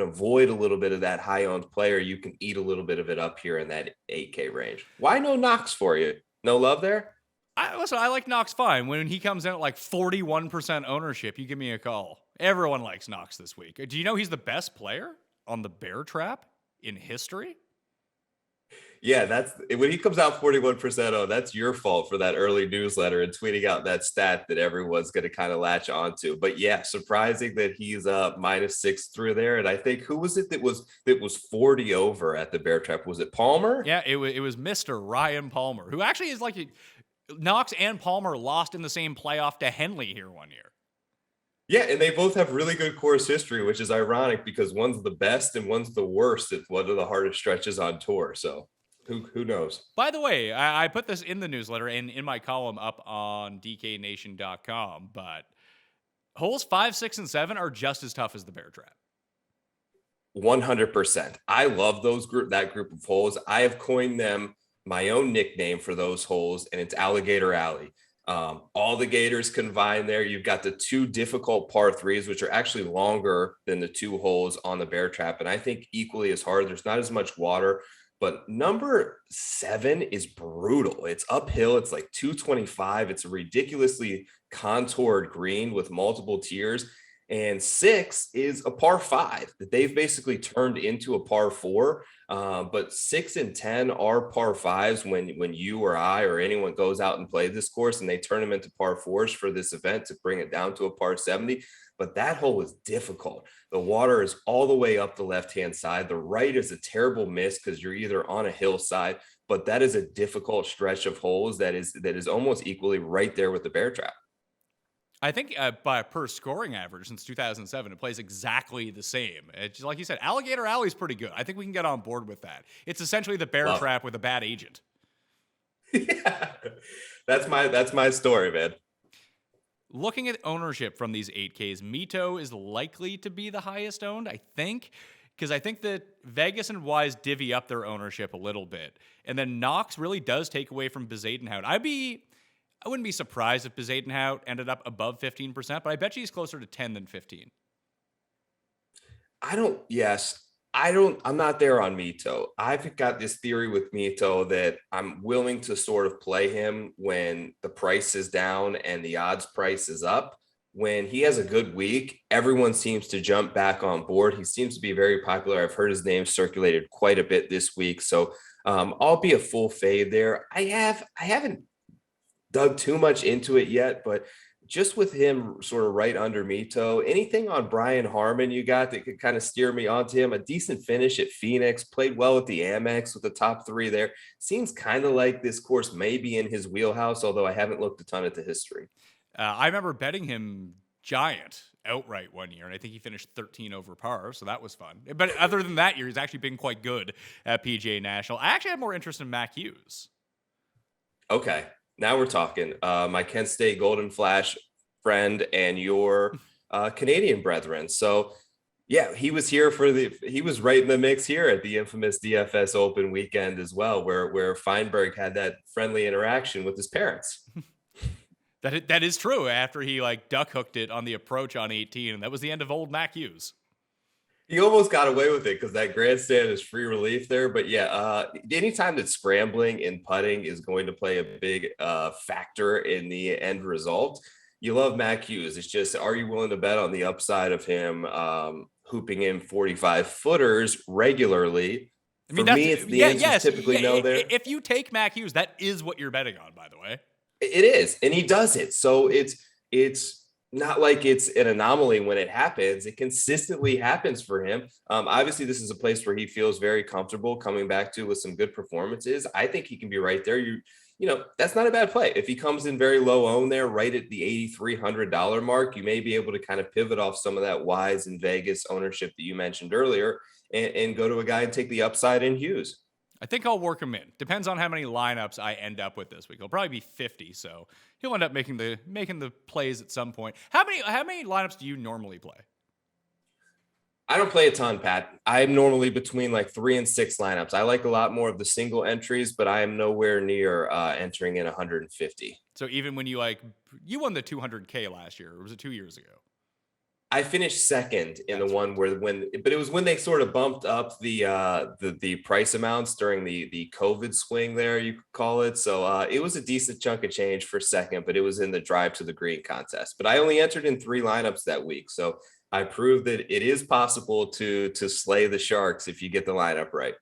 avoid a little bit of that high owned player, you can eat a little bit of it up here in that 8K range. Why no Knox for you? No love there? I like Knox fine. When he comes in at like 41% ownership, you give me a call. Everyone likes Knox this week. Do you know he's the best player on the Bear Trap in history? Yeah, that's when he comes out 41%. Oh, that's your fault for that early newsletter and tweeting out that stat that everyone's going to kind of latch onto. But yeah, surprising that he's -6 through there. And I think who was it that was 40 over at the Bear Trap? Was it Palmer? Yeah, it was Mr. Ryan Palmer, who actually is like Knox and Palmer lost in the same playoff to Henley here one year. Yeah, and they both have really good course history, which is ironic because one's the best and one's the worst at one of the hardest stretches on tour. So who knows? By the way, I put this in the newsletter and in my column up on dknation.com, but holes 5, 6, and 7 are just as tough as the Bear Trap. 100%. I love that group of holes. I have coined them my own nickname for those holes, and it's Alligator Alley. All the Gators combined there. You've got the 2 difficult par 3s, which are actually longer than the 2 holes on the Bear Trap, and I think equally as hard. There's not as much water. But number 7 is brutal. It's uphill. It's like 225. It's a ridiculously contoured green with multiple tiers. And 6 is a par 5 that they've basically turned into a par 4. But 6 and 10 are par 5s when you or I or anyone goes out and play this course and they turn them into par 4s for this event to bring it down to a par 70. But that hole is difficult. The water is all the way up the left-hand side. The right is a terrible miss because you're either on a hillside, but that is a difficult stretch of holes that is almost equally right there with the Bear Trap. I think by per scoring average since 2007, it plays exactly the same. It's like you said, Alligator Alley is pretty good. I think we can get on board with that. It's essentially the Bear Trap with a bad agent. Yeah, that's my story, man. Looking at ownership from these 8Ks, Mito is likely to be the highest owned, I think, because I think that Vegas and Wise divvy up their ownership a little bit. And then Knox really does take away from Bezadenhout. I wouldn't be surprised if Bezadenhout ended up above 15%, but I bet you he's closer to 10 than 15. I'm not there on Mito. I've got this theory with Mito that I'm willing to sort of play him when the price is down and the odds price is up. When he has a good week, everyone seems to jump back on board. He seems to be very popular. I've heard his name circulated quite a bit this week. So I'll be a full fade there. I haven't dug too much into it yet, but just with him sort of right under Mito, anything on Brian Harmon you got that could kind of steer me onto him? A decent finish at Phoenix, played well at the Amex with the top 3 there. Seems kind of like this course may be in his wheelhouse, although I haven't looked a ton at the history. I remember betting him giant outright one year, and I think he finished 13 over par, so that was fun. But other than that year, he's actually been quite good at PGA National. I actually have more interest in Mac Hughes. Okay, now we're talking. My Kent State Golden Flash friend and your Canadian brethren. So, yeah, he was here he was right in the mix here at the infamous DFS Open weekend as well, where Feinberg had that friendly interaction with his parents. That is true. After he like duck hooked it on the approach on 18, and that was the end of old Mac Hughes. He almost got away with it because that grandstand is free relief there. But yeah, anytime that scrambling and putting is going to play a big factor in the end result, you love Mac Hughes. It's just, are you willing to bet on the upside of him hooping in 45 footers regularly? I mean, for me, it's the answer typically no there. If you take Mac Hughes, that is what you're betting on, by the way. It is, and he does it. So it's not like it's an anomaly when it happens. It consistently happens for him. Obviously, this is a place where he feels very comfortable coming back to with some good performances. I think he can be right there. You know, that's not a bad play. If he comes in very low owned there, right at the $8,300 mark, you may be able to kind of pivot off some of that Wise and Vegas ownership that you mentioned earlier and go to a guy and take the upside in Hughes. I think I'll work him in. Depends on how many lineups I end up with this week. It'll probably be 50, so he'll end up making the plays at some point. How many lineups do you normally play? I don't play a ton, Pat. I'm normally between like 3 and 6 lineups. I like a lot more of the single entries, but I am nowhere near entering in 150. So even when you won the 200K last year, or was it 2 years ago? I finished second in the one but it was when they sort of bumped up the price amounts during the COVID swing there, you could call it. So it was a decent chunk of change for second, but it was in the drive to the green contest. But I only entered in 3 lineups that week. So I proved that it is possible to slay the Sharks if you get the lineup right.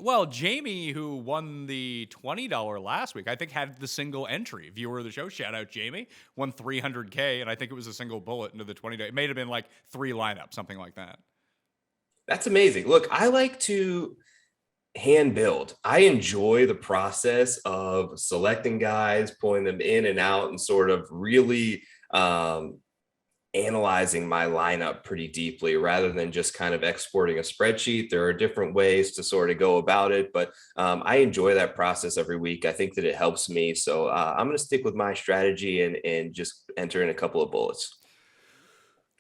Well, Jamie, who won the $20 last week, I think had the single entry. Viewer of the show, shout out Jamie, won 300K, and I think it was a single bullet into the $20. It may have been like 3 lineups, something like that. That's amazing. Look, I like to hand build. I enjoy the process of selecting guys, pulling them in and out, and sort of really analyzing my lineup pretty deeply rather than just kind of exporting a spreadsheet. There are different ways to sort of go about it, but I enjoy that process every week. I think that it helps me. So I'm going to stick with my strategy and just enter in a couple of bullets.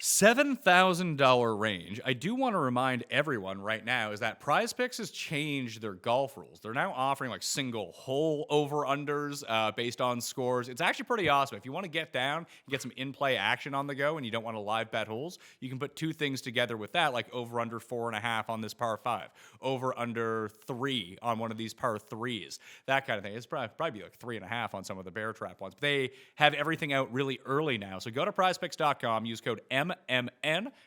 $7,000 range. I do want to remind everyone right now is that Prize Picks has changed their golf rules. They're now offering like single hole over-unders based on scores. It's actually pretty awesome. If you want to get down and get some in-play action on the go and you don't want to live bet holes, you can put 2 things together with that, like over-under 4.5 on this par 5, over-under 3 on one of these par 3s, that kind of thing. It's probably like 3.5 on some of the bear trap ones. But they have everything out really early now. So go to prizepicks.com, use code MMN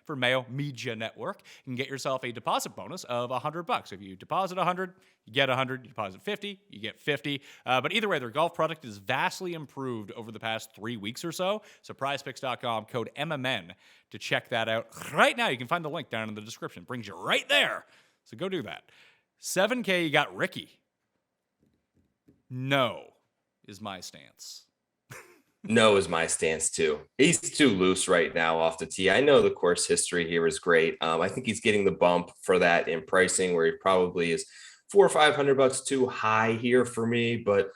for Mayo Media Network. You can get yourself a deposit bonus of $100. If you deposit 100, you get 100. You deposit 50, you get 50. But either way, their golf product is vastly improved over the past 3 weeks or so. So prizepicks.com, code MMN to check that out. Right now, you can find the link down in the description. It brings you right there. So go do that. 7K, you got Ricky. No is my stance. No is my stance too. He's too loose right now off the tee. I know the course history here is great. I think he's getting the bump for that in pricing where he probably is $400 or $500 too high here for me. But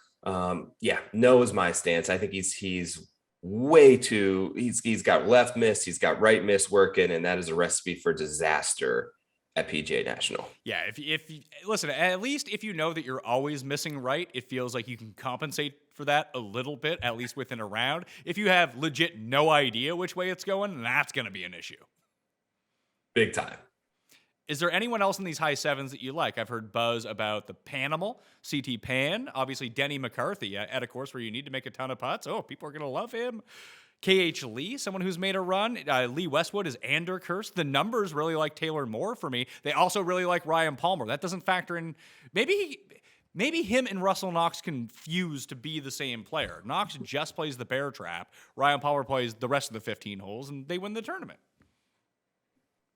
yeah, no is my stance. I think he's way too, he's got left miss, he's got right miss working, and that is a recipe for disaster at PGA National. Yeah, if listen, at least if you know that you're always missing right, it feels like you can compensate for that a little bit, at least within a round. If you have legit no idea which way it's going, that's going to be an issue. Big time. Is there anyone else in these high sevens that you like? I've heard buzz about the Panimal, CT Pan, obviously Denny McCarthy at a course where you need to make a ton of putts. Oh, people are going to love him. KH Lee, someone who's made a run. Lee Westwood is Anderkurst. The numbers really like Taylor Moore for me. They also really like Ryan Palmer. That doesn't factor in. Maybe him and Russell Knox confuse to be the same player. Knox just plays the bear trap. Ryan Palmer plays the rest of the 15 holes, and they win the tournament.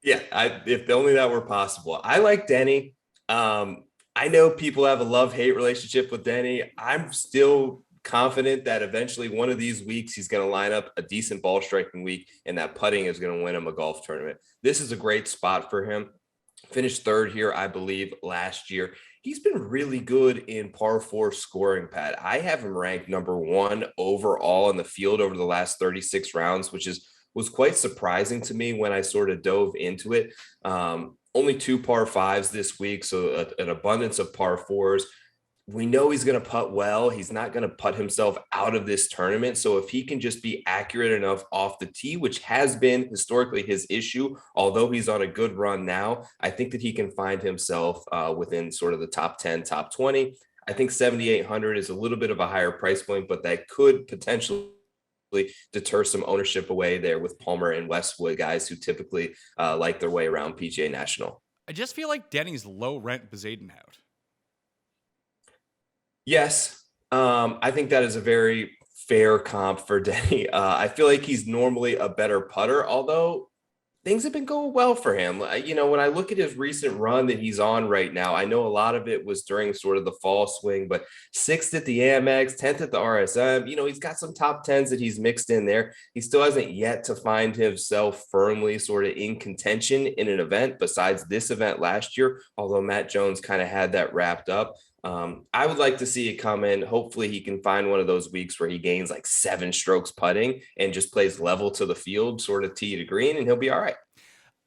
Yeah, if only that were possible. I like Denny. I know people have a love-hate relationship with Denny. I'm still confident that eventually one of these weeks he's going to line up a decent ball striking week, and that putting is going to win him a golf tournament. This is a great spot for him. Finished third here, I believe, last year. He's been really good in par four scoring, Pat. I have him ranked number one overall in the field over the last 36 rounds, which was quite surprising to me when I sort of dove into it. Only 2 par fives this week, so an abundance of par fours. We know he's going to putt well. He's not going to putt himself out of this tournament. So if he can just be accurate enough off the tee, which has been historically his issue, although he's on a good run now, I think that he can find himself within sort of the top 10, top 20. I think 7,800 is a little bit of a higher price point, but that could potentially deter some ownership away there with Palmer and Westwood, guys who typically like their way around PGA National. I just feel like Denny's low rent Bezadenhout. Yes, I think that is a very fair comp for Denny. I feel like he's normally a better putter, although things have been going well for him. When I look at his recent run that he's on right now, I know a lot of it was during sort of the fall swing, but 6th at the Amex, 10th at the RSM, he's got some top 10s that he's mixed in there. He still hasn't yet to find himself firmly sort of in contention in an event besides this event last year, although Matt Jones kind of had that wrapped up. I would like to see it come in. Hopefully he can find one of those weeks where he gains like 7 strokes putting and just plays level to the field, sort of tee to green, and he'll be all right.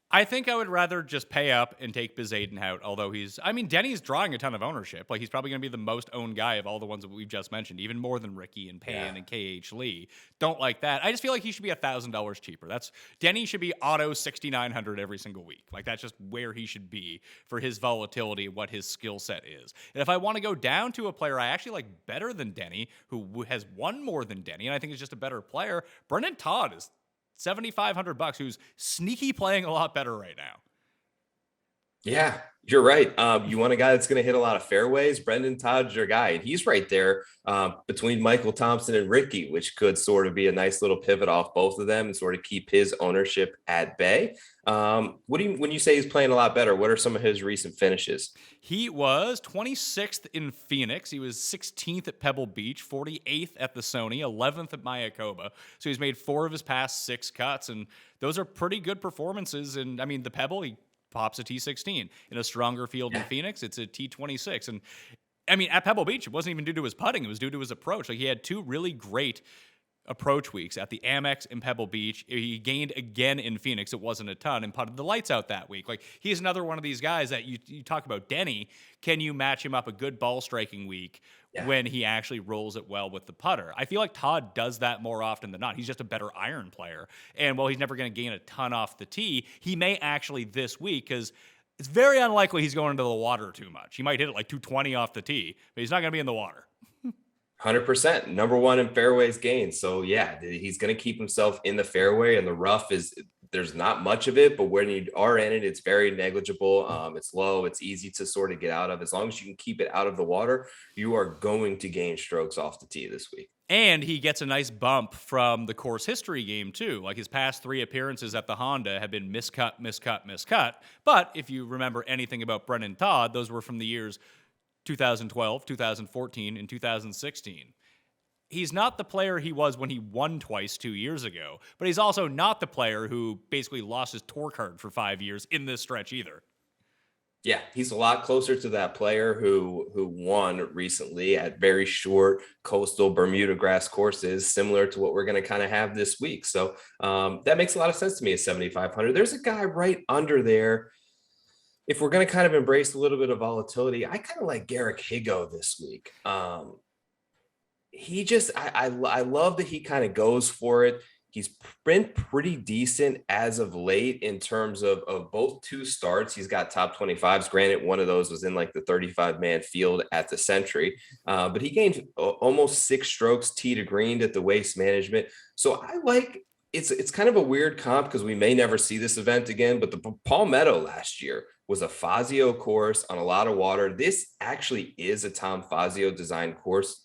I think I would rather just pay up and take Bezadenhout, although Denny's drawing a ton of ownership. Like, he's probably going to be the most owned guy of all the ones that we've just mentioned, even more than Ricky and Payne and KH Lee. Don't like that. I just feel like he should be $1,000 cheaper. Denny should be auto 6,900 every single week. Like, that's just where he should be for his volatility, what his skill set is. And if I want to go down to a player I actually like better than Denny, who has won more than Denny, and I think is just a better player, Brendan Todd is $7,500, who's sneaky playing a lot better right now. Yeah, you're right. You want a guy that's going to hit a lot of fairways. Brendan Todd's your guy, and he's right there between Michael Thompson and Ricky, which could sort of be a nice little pivot off both of them and sort of keep his ownership at bay. When you say he's playing a lot better, what are some of his recent finishes? He was 26th in Phoenix. He was 16th at Pebble Beach, 48th at the Sony, 11th at Mayakoba. So he's made 4 of his past 6 cuts, and those are pretty good performances. And the Pebble, he pops a T16. In a stronger field in Phoenix, it's a T26. And at Pebble Beach, it wasn't even due to his putting. It was due to his approach. Like, he had 2 really great approach weeks at the Amex and Pebble Beach. He gained again in Phoenix. It wasn't a ton, and putted the lights out that week. Like, he's another one of these guys that you talk about Denny. Can you match him up a good ball striking week when he actually rolls it well with the putter? I feel like Todd does that more often than not. He's just a better iron player. And while he's never going to gain a ton off the tee, he may actually this week, because it's very unlikely he's going into the water too much. He might hit it like 220 off the tee, but he's not going to be in the water. 100%, number one in fairways gained. So yeah, he's going to keep himself in the fairway, and the rough there's not much of it, but when you are in it, it's very negligible. It's low. It's easy to sort of get out of. As long as you can keep it out of the water, you are going to gain strokes off the tee this week. And he gets a nice bump from the course history game, too. Like, his past 3 appearances at the Honda have been miscut. But if you remember anything about Brendan Todd, those were from the years 2012, 2014, and 2016. He's not the player he was when he won twice 2 years ago, but he's also not the player who basically lost his tour card for 5 years in this stretch either. Yeah, he's a lot closer to that player who won recently at very short coastal Bermuda grass courses, similar to what we're going to kind of have this week. So that makes a lot of sense to me at 7,500. There's a guy right under there. If we're going to kind of embrace a little bit of volatility, I kind of like Garrick Higo this week. I love that he kind of goes for it. He's been pretty decent as of late in terms of both 2 starts. He's got top 25s. Granted, one of those was in like the 35-man field at the Century, but he gained almost 6 strokes tee to green at the Waste Management. So I like it's kind of a weird comp because we may never see this event again, but the Palmetto last year was a Fazio course on a lot of water. This actually is a Tom Fazio designed course.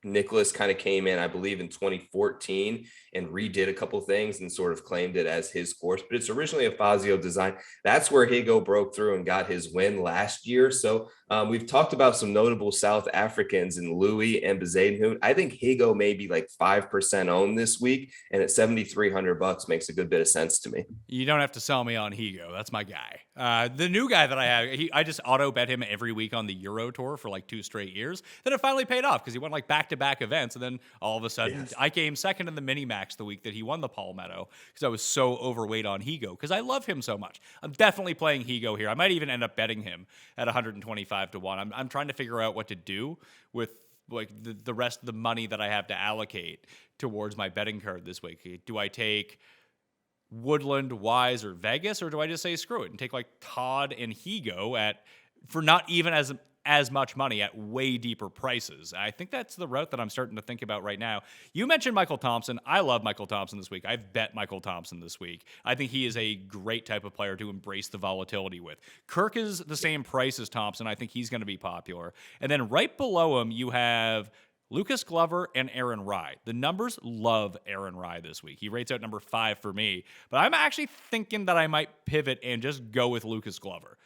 Nicholas kind of came in, I believe, in 2014 and redid a couple things and sort of claimed it as his course. But it's originally a Fazio design. That's where Higo broke through and got his win last year. So we've talked about some notable South Africans in Louis and Bezuidenhout. I think Higo may be like 5% owned this week, and at $7,300 makes a good bit of sense to me. You don't have to sell me on Higo. That's my guy. The new guy that I have, I just auto bet him every week on the Euro Tour for like 2 straight years. Then it finally paid off because he won like back-to-back events. And then all of a sudden, I came second in the mini-max the week that he won the Palmetto because I was so overweight on Higo because I love him so much. I'm definitely playing Higo here. I might even end up betting him at 125 to 1. I'm trying to figure out what to do with like the rest of the money that I have to allocate towards my betting card this week. Do I take Woodland, Wise, or Vegas, or do I just say screw it and take like Todd and Higo for not even as much money at way deeper prices? I think that's the route that I'm starting to think about right now. You mentioned Michael Thompson. I love Michael Thompson this week. I've bet Michael Thompson this week. I think he is a great type of player to embrace the volatility with. Kirk is the same price as Thompson. I think he's going to be popular. And then right below him, you have Lucas Glover and Aaron Rye. The numbers love Aaron Rye this week. He rates out number 5 for me, but I'm actually thinking that I might pivot and just go with Lucas Glover.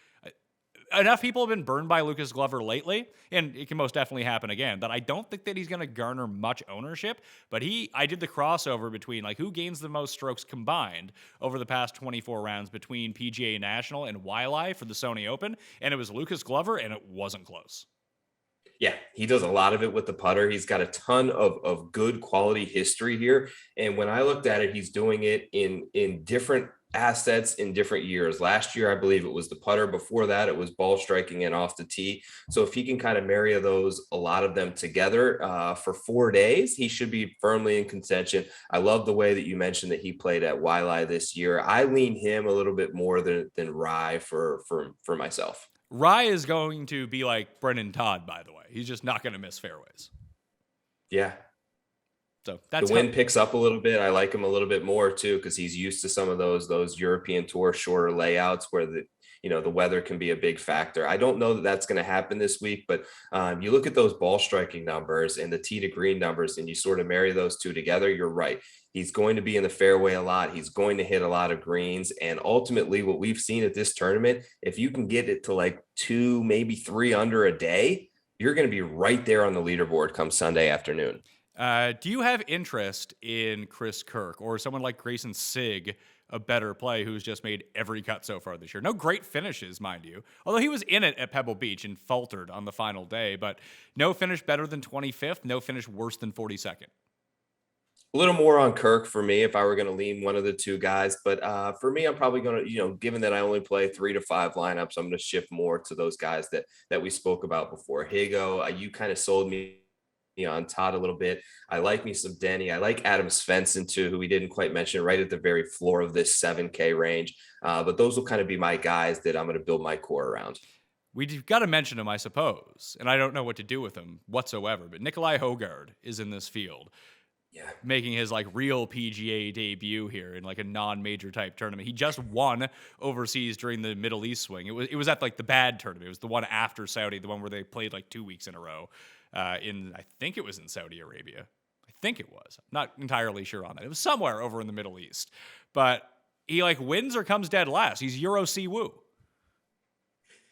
Enough people have been burned by Lucas Glover lately, and it can most definitely happen again, that I don't think that he's going to garner much ownership, but I did the crossover between like who gains the most strokes combined over the past 24 rounds between PGA National and Waialae for the Sony Open, and it was Lucas Glover, and it wasn't close. Yeah, he does a lot of it with the putter. He's got a ton of good quality history here. And when I looked at it, he's doing it in different assets in different years. Last year, I believe it was the putter. Before that, it was ball striking and off the tee. So if he can kind of marry a lot of them together for 4 days, he should be firmly in contention. I love the way that you mentioned that he played at Waialae this year. I lean him a little bit more than Rye for myself. Rye is going to be like Brennan Todd, by the way. He's just not going to miss fairways. Yeah. So that's the wind picks up a little bit. I like him a little bit more too, because he's used to some of those European Tour shorter layouts where the weather can be a big factor. I don't know that that's going to happen this week, but you look at those ball striking numbers and the tee to green numbers, and you sort of marry those two together. You're right. He's going to be in the fairway a lot. He's going to hit a lot of greens. And ultimately what we've seen at this tournament, if you can get it to like 2, maybe 3 under a day, you're going to be right there on the leaderboard come Sunday afternoon. Do you have interest in Chris Kirk or someone like Grayson Sigg, a better play who's just made every cut so far this year? No great finishes, mind you. Although he was in it at Pebble Beach and faltered on the final day, but no finish better than 25th, no finish worse than 42nd. A little more on Kirk for me if I were going to lean one of the two guys. But for me, I'm probably going to, given that I only play 3 to 5 lineups, I'm going to shift more to those guys that we spoke about before. Higo, you kind of sold me on Todd a little bit. I like me some Denny. I like Adam Svensson too, who we didn't quite mention, right at the very floor of this 7K range. But those will kind of be my guys that I'm going to build my core around. We've got to mention him, I suppose, and I don't know what to do with him whatsoever, but Nicolai Højgaard is in this field. Yeah, making his like real PGA debut here in like a non-major type tournament. He just won overseas during the Middle East swing. It was at like the bad tournament. It was the one after Saudi, the one where they played like 2 weeks in a row. I think it was in Saudi Arabia. I think it was. I'm not entirely sure on that. It was somewhere over in the Middle East. But he like wins or comes dead last. He's Euro Siwoo.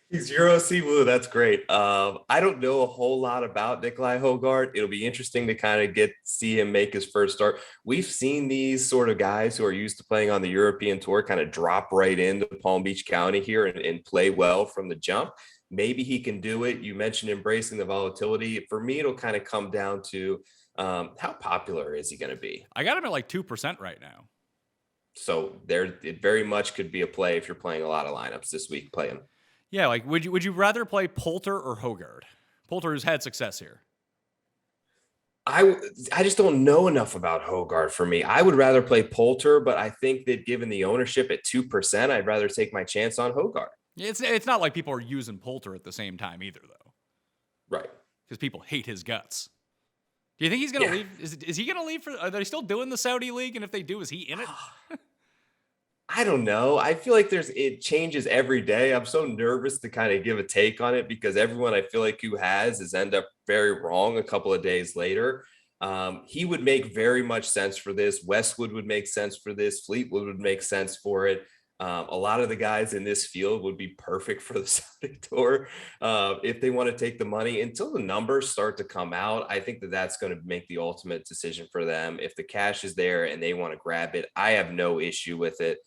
He's Euro Siwoo. That's great. I don't know a whole lot about Nicolai Højgaard. It'll be interesting to kind of see him make his first start. We've seen these sort of guys who are used to playing on the European Tour kind of drop right into Palm Beach County here and play well from the jump. Maybe he can do it. You mentioned embracing the volatility. For me, it'll kind of come down to how popular is he going to be? I got him at like 2% right now. So it very much could be a play if you're playing a lot of lineups this week. Play him. Yeah, like would you rather play Poulter or Højgaard? Poulter has had success here. I just don't know enough about Højgaard for me. I would rather play Poulter, but I think that given the ownership at 2%, I'd rather take my chance on Højgaard. It's not like people are using Poulter at the same time either, though. Right. Because people hate his guts. Do you think he's going to leave? Is he going to leave? Are they still doing the Saudi League? And if they do, is he in it? I don't know. I feel like it changes every day. I'm so nervous to kind of give a take on it because everyone I feel like who has end up very wrong a couple of days later. He would make very much sense for this. Westwood would make sense for this. Fleetwood would make sense for it. A lot of the guys in this field would be perfect for the Saudi Tour if they want to take the money. Until the numbers start to come out, I think that that's going to make the ultimate decision for them. If the cash is there and they want to grab it, I have no issue with it.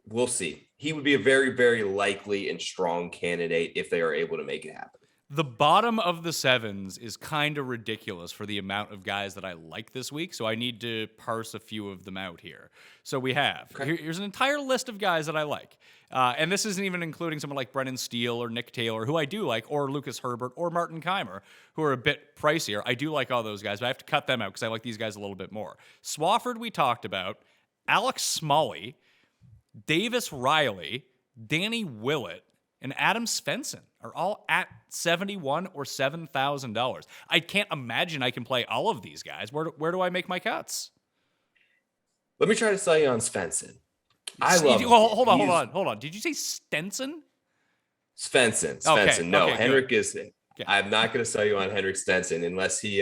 We'll see. He would be a very, very likely and strong candidate if they are able to make it happen. The bottom of the sevens is kind of ridiculous for the amount of guys that I like this week, so I need to parse a few of them out here. So we have, here's an entire list of guys that I like. And this isn't even including someone like Brennan Steele or Nick Taylor, who I do like, or Lucas Herbert or Martin Keimer, who are a bit pricier. I do like all those guys, but I have to cut them out because I like these guys a little bit more. Swafford we talked about, Alex Smalley, Davis Riley, Danny Willett, and Adam Svensson are all at $71 or $7,000. I can't imagine I can play all of these guys. Where do I make my cuts? Let me try to sell you on Svensson. I love him. Hold on. Did you say Stenson? Svensson. Okay, No, okay, Henrik good. is. I'm not going to sell you on Henrik Stenson unless he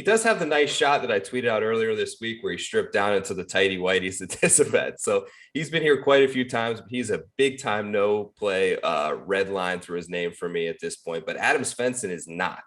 does have the nice shot that I tweeted out earlier this week where he stripped down into the tighty whities at this event. So he's been here quite a few times, but he's a big time no play red line through his name for me at this point. But Adam Svensson is not.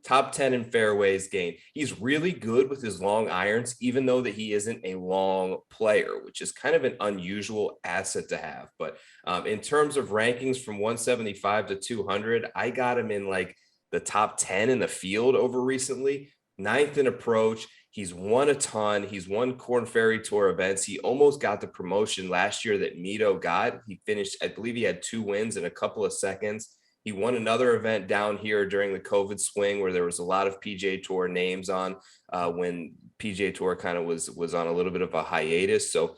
Top 10 in fairways gained. He's really good with his long irons, even though that he isn't a long player, which is kind of an unusual asset to have. But in terms of rankings from 175 to 200, I got him in like the top 10 in the field over recently, 9th in approach. He's won a ton. He's won Korn Ferry Tour events. He almost got the promotion last year that Mito got. He finished, I believe he had 2 wins in a couple of seconds. He won another event down here during the COVID swing where there was a lot of PGA Tour names on when PGA Tour kind of was on a little bit of a hiatus. So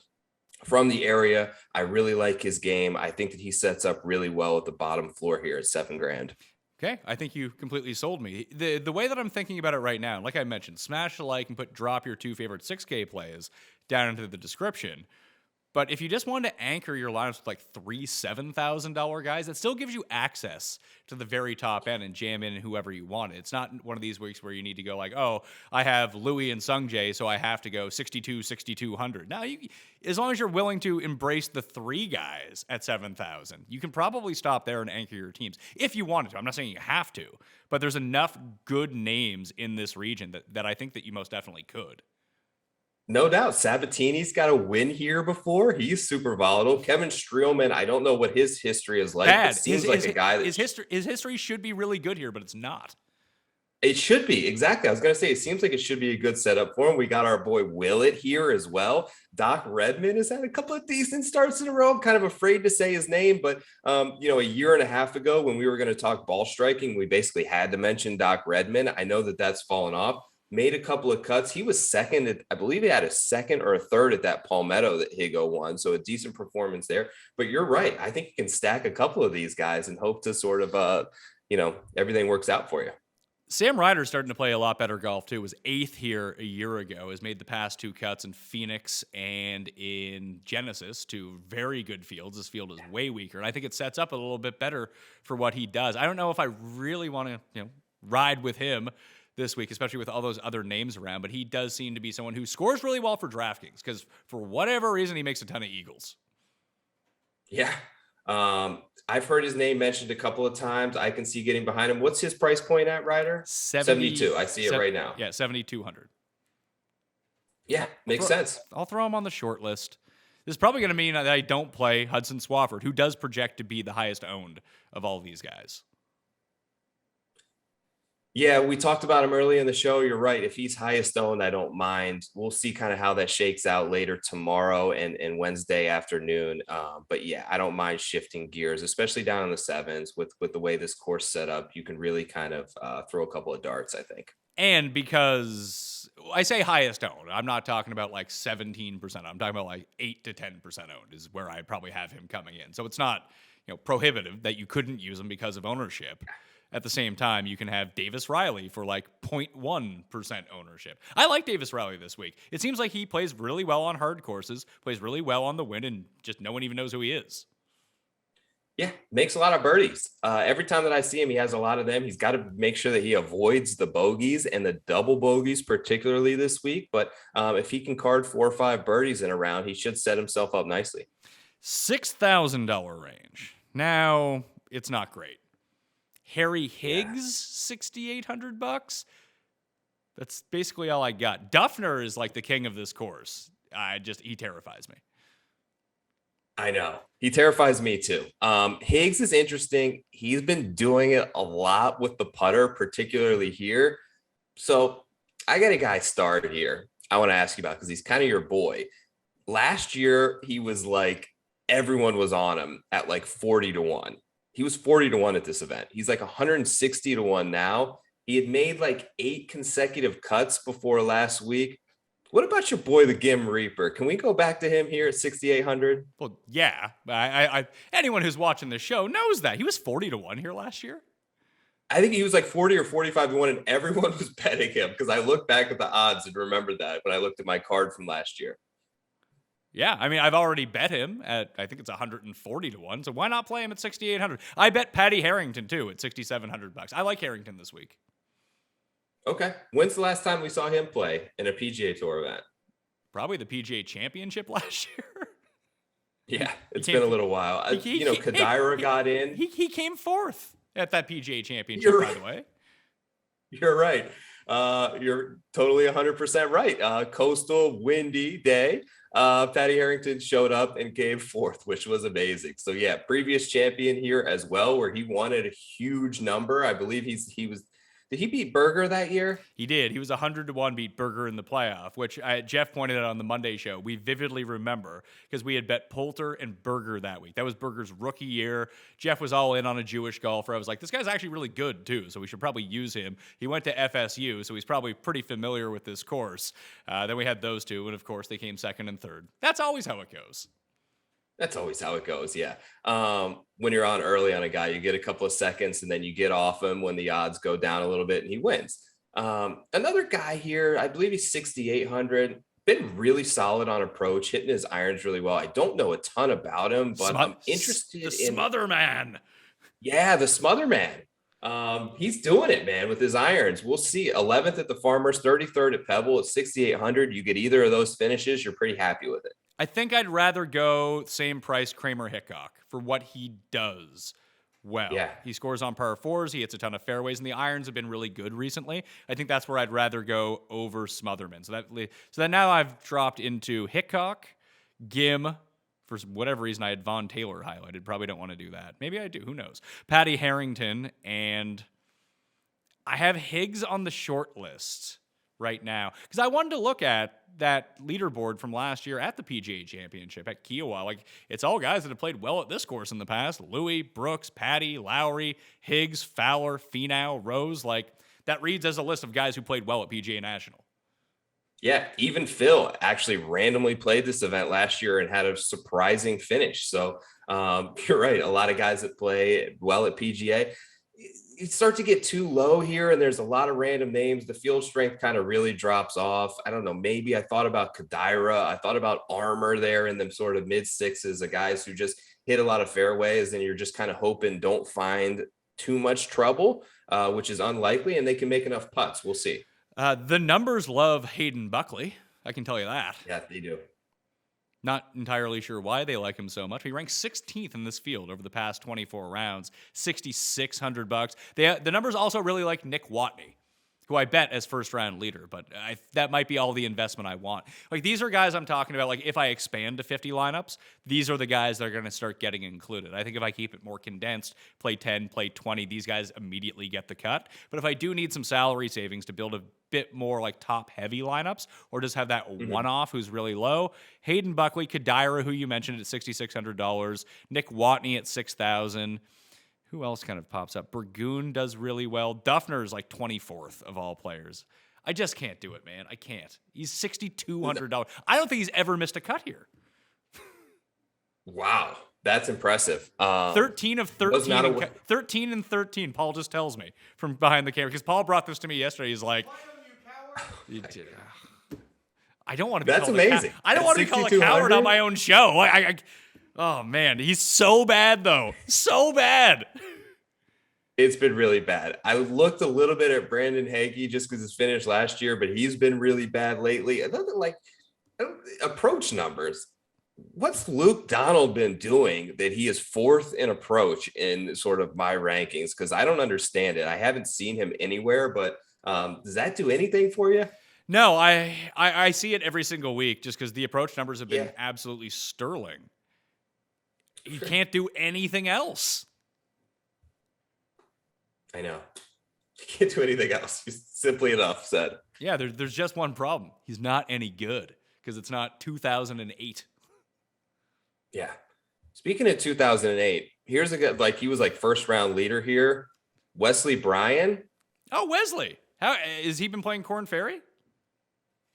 from the area, I really like his game. I think that he sets up really well at the bottom floor here at $7,000. Okay, I think you completely sold me. The way that I'm thinking about it right now, like I mentioned, smash the like and drop your 2 favorite 6K plays down into the description. But if you just wanted to anchor your lineups with like 3 $7,000 guys, that still gives you access to the very top end and jam in whoever you want. It's not one of these weeks where you need to go like, oh, I have Louis and Sungjae, so I have to go 6,200. Now, as long as you're willing to embrace the 3 guys at 7,000, you can probably stop there and anchor your teams if you wanted to. I'm not saying you have to, but there's enough good names in this region that I think that you most definitely could. No doubt. Sabatini's got a win here before. He's super volatile. Kevin Streelman, I don't know what his history is like. Bad. It seems like a guy that his history should be really good here, but it's not. It should be. Exactly. I was going to say, it seems like it should be a good setup for him. We got our boy Willett here as well. Doc Redman has had a couple of decent starts in a row. I'm kind of afraid to say his name, but a year and a half ago when we were going to talk ball striking, we basically had to mention Doc Redman. I know that that's fallen off. Made a couple of cuts. He was second. I believe he had a second or a third at that Palmetto that Higo won. So a decent performance there. But you're right. I think you can stack a couple of these guys and hope to sort of, everything works out for you. Sam Ryder's starting to play a lot better golf too. Was 8th here a year ago. Has made the past 2 cuts in Phoenix and in Genesis, 2 very good fields. This field is way weaker, and I think it sets up a little bit better for what he does. I don't know if I really want to, ride with him this week, especially with all those other names around, but he does seem to be someone who scores really well for DraftKings because for whatever reason, he makes a ton of eagles. Yeah. I've heard his name mentioned a couple of times. I can see getting behind him. What's his price point at, Ryder? 72. I see it right now. Yeah, 7,200. Yeah, makes sense. I'll throw him on the short list. This is probably going to mean that I don't play Hudson Swafford, who does project to be the highest owned of all of these guys. Yeah, we talked about him early in the show. You're right. If he's highest owned, I don't mind. We'll see kind of how that shakes out later tomorrow and Wednesday afternoon. But yeah, I don't mind shifting gears, especially down in the sevens with the way this course set up. You can really kind of throw a couple of darts, I think. And because I say highest owned, I'm not talking about like 17%. I'm talking about like 8 to 10% owned is where I probably have him coming in. So it's not prohibitive that you couldn't use him because of ownership. At the same time, you can have Davis Riley for like 0.1% ownership. I like Davis Riley this week. It seems like he plays really well on hard courses, plays really well on the wind, and just no one even knows who he is. Yeah, makes a lot of birdies. Every time that I see him, he has a lot of them. He's got to make sure that he avoids the bogeys and the double bogeys, particularly this week. But if he can card 4 or 5 birdies in a round, he should set himself up nicely. $6,000 range. Now, it's not great. Harry Higgs, $6,800. That's basically all I got. Duffner is like the king of this course. He terrifies me. I know. He terrifies me too. Higgs is interesting. He's been doing it a lot with the putter, particularly here. So I got a guy started here I want to ask you about because he's kind of your boy. Last year, he was like, everyone was on him at like 40-1. He was 40-1 at this event. He's like 160-1 now. He had made like 8 consecutive cuts before last week. What about your boy, the Gim Reaper? Can we go back to him here at 6,800? Well, yeah. Anyone who's watching the show knows that. He was 40-1 here last year. I think he was like 40 or 45-1, and everyone was betting him because I looked back at the odds and remembered that when I looked at my card from last year. Yeah, I mean, I've already bet him at, I think it's 140-1, so why not play him at 6,800? I bet Patty Harrington, too, at $6,700. I like Harrington this week. Okay. When's the last time we saw him play in a PGA Tour event? Probably the PGA Championship last year. Yeah, it's been a little while. Kadira got in. He came fourth at that PGA Championship, by the way. You're right. You're totally 100% right. Coastal, windy day. Patty Harrington showed up and gave fourth, which was amazing. So yeah, previous champion here as well, where he won at a huge number. I believe he was. Did he beat Berger that year? He did. He was 100-1 beat Berger in the playoff, which Jeff pointed out on the Monday show. We vividly remember because we had bet Poulter and Berger that week. That was Berger's rookie year. Jeff was all in on a Jewish golfer. I was like, this guy's actually really good too, so we should probably use him. He went to FSU, so he's probably pretty familiar with this course. Then we had those two, and of course they came second and third. That's always how it goes. That's always how it goes, yeah. When you're on early on a guy, you get a couple of seconds, and then you get off him when the odds go down a little bit, and he wins. Another guy here, I believe he's 6,800, been really solid on approach, hitting his irons really well. I don't know a ton about him, but I'm interested in... The Smother Man. Yeah, the Smother Man. He's doing it, man, with his irons. We'll see. 11th at the Farmers, 33rd at Pebble at 6,800. You get either of those finishes, you're pretty happy with it. I think I'd rather go same price Kramer Hickok for what he does well. Yeah. He scores on par 4s. He hits a ton of fairways, and the irons have been really good recently. I think that's where I'd rather go over Smotherman. So that now I've dropped into Hickok, Gim. For whatever reason, I had Von Taylor highlighted. Probably don't want to do that. Maybe I do. Who knows? Patty Harrington, and I have Higgs on the short list right now because I wanted to look at that leaderboard from last year at the PGA Championship at Kiowa. Like, it's all guys that have played well at this course in the past. Louis, Brooks, Patty, Lowry, Higgs, Fowler, Finau, Rose. Like, that reads as a list of guys who played well at PGA National. Yeah, even Phil actually randomly played this event last year and had a surprising finish. So you're right. A lot of guys that play well at PGA. You start to get too low here, and there's a lot of random names. The field strength kind of really drops off. I don't know. Maybe I thought about Kadira. I thought about Armour there in them sort of mid-6s, of guys who just hit a lot of fairways, and you're just kind of hoping don't find too much trouble, which is unlikely, and they can make enough putts. We'll see. The numbers love Hayden Buckley. I can tell you that. Yeah, they do. Not entirely sure why they like him so much. He ranks 16th in this field over the past 24 rounds, $6,600. The numbers also really like Nick Watney, who I bet as first-round leader, but that might be all the investment I want. Like, these are guys I'm talking about, like, if I expand to 50 lineups, these are the guys that are going to start getting included. I think if I keep it more condensed, play 10, play 20, these guys immediately get the cut. But if I do need some salary savings to build a bit more, like, top-heavy lineups, or just have that one-off who's really low, Hayden Buckley, Kadira, who you mentioned at $6,600, Nick Watney at $6,000. Who else kind of pops up? Burgoon does really well. Duffner is like 24th of all players. I just can't do it, man. I can't. He's $6,200. I don't think he's ever missed a cut here. Wow. That's impressive. 13 of was 13. not and 13 and 13. Paul just tells me from behind the camera because Paul brought this to me yesterday. He's like, "You did- I don't want to be That's called amazing. I don't At want to be called a 6,200? coward on my own show. Oh man, he's so bad though. So bad. It's been really bad. I looked a little bit at Brandon Hagee just because it's finished last year, but he's been really bad lately. Another approach numbers. What's Luke Donald been doing that he is fourth in approach in sort of my rankings? Because I don't understand it. I haven't seen him anywhere, but does that do anything for you? No, I see it every single week just because the approach numbers have been Yeah. absolutely sterling. He can't do anything else. I know. He can't do anything else. He's simply enough said. Yeah, there's just one problem. He's not any good because it's not 2008. Yeah. Speaking of 2008, here's a guy he was first round leader here. Wesley Bryan. Oh, Wesley. How has he been playing Corn Ferry?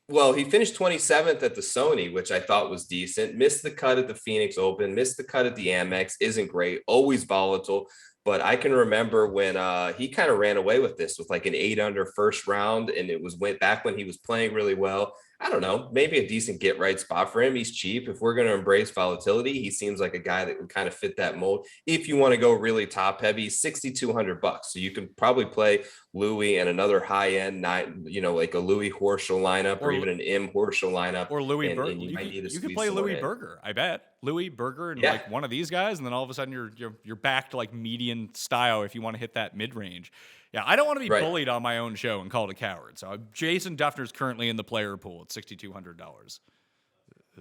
Well, he finished 27th at the Sony, which I thought was decent. Missed the cut at the Phoenix Open, missed the cut at the Amex. Isn't great, always volatile. But I can remember when he kind of ran away with this with an 8-under first round, and it went back when he was playing really well. I don't know, maybe a decent get right spot for him. He's cheap. If we're going to embrace volatility, he seems like a guy that would kind of fit that mold. If you want to go really top heavy, $6,200. So you can probably play Louis and another high end, like a Louis Horschel lineup or even an M Horschel lineup. Or Louis Berger. You could play Louis Berger, I bet. Louis Berger and one of these guys, and then all of a sudden you're back to median style if you want to hit that mid range. Yeah, I don't want to be bullied on my own show and called a coward. So Jason Duffner's currently in the player pool at $6,200.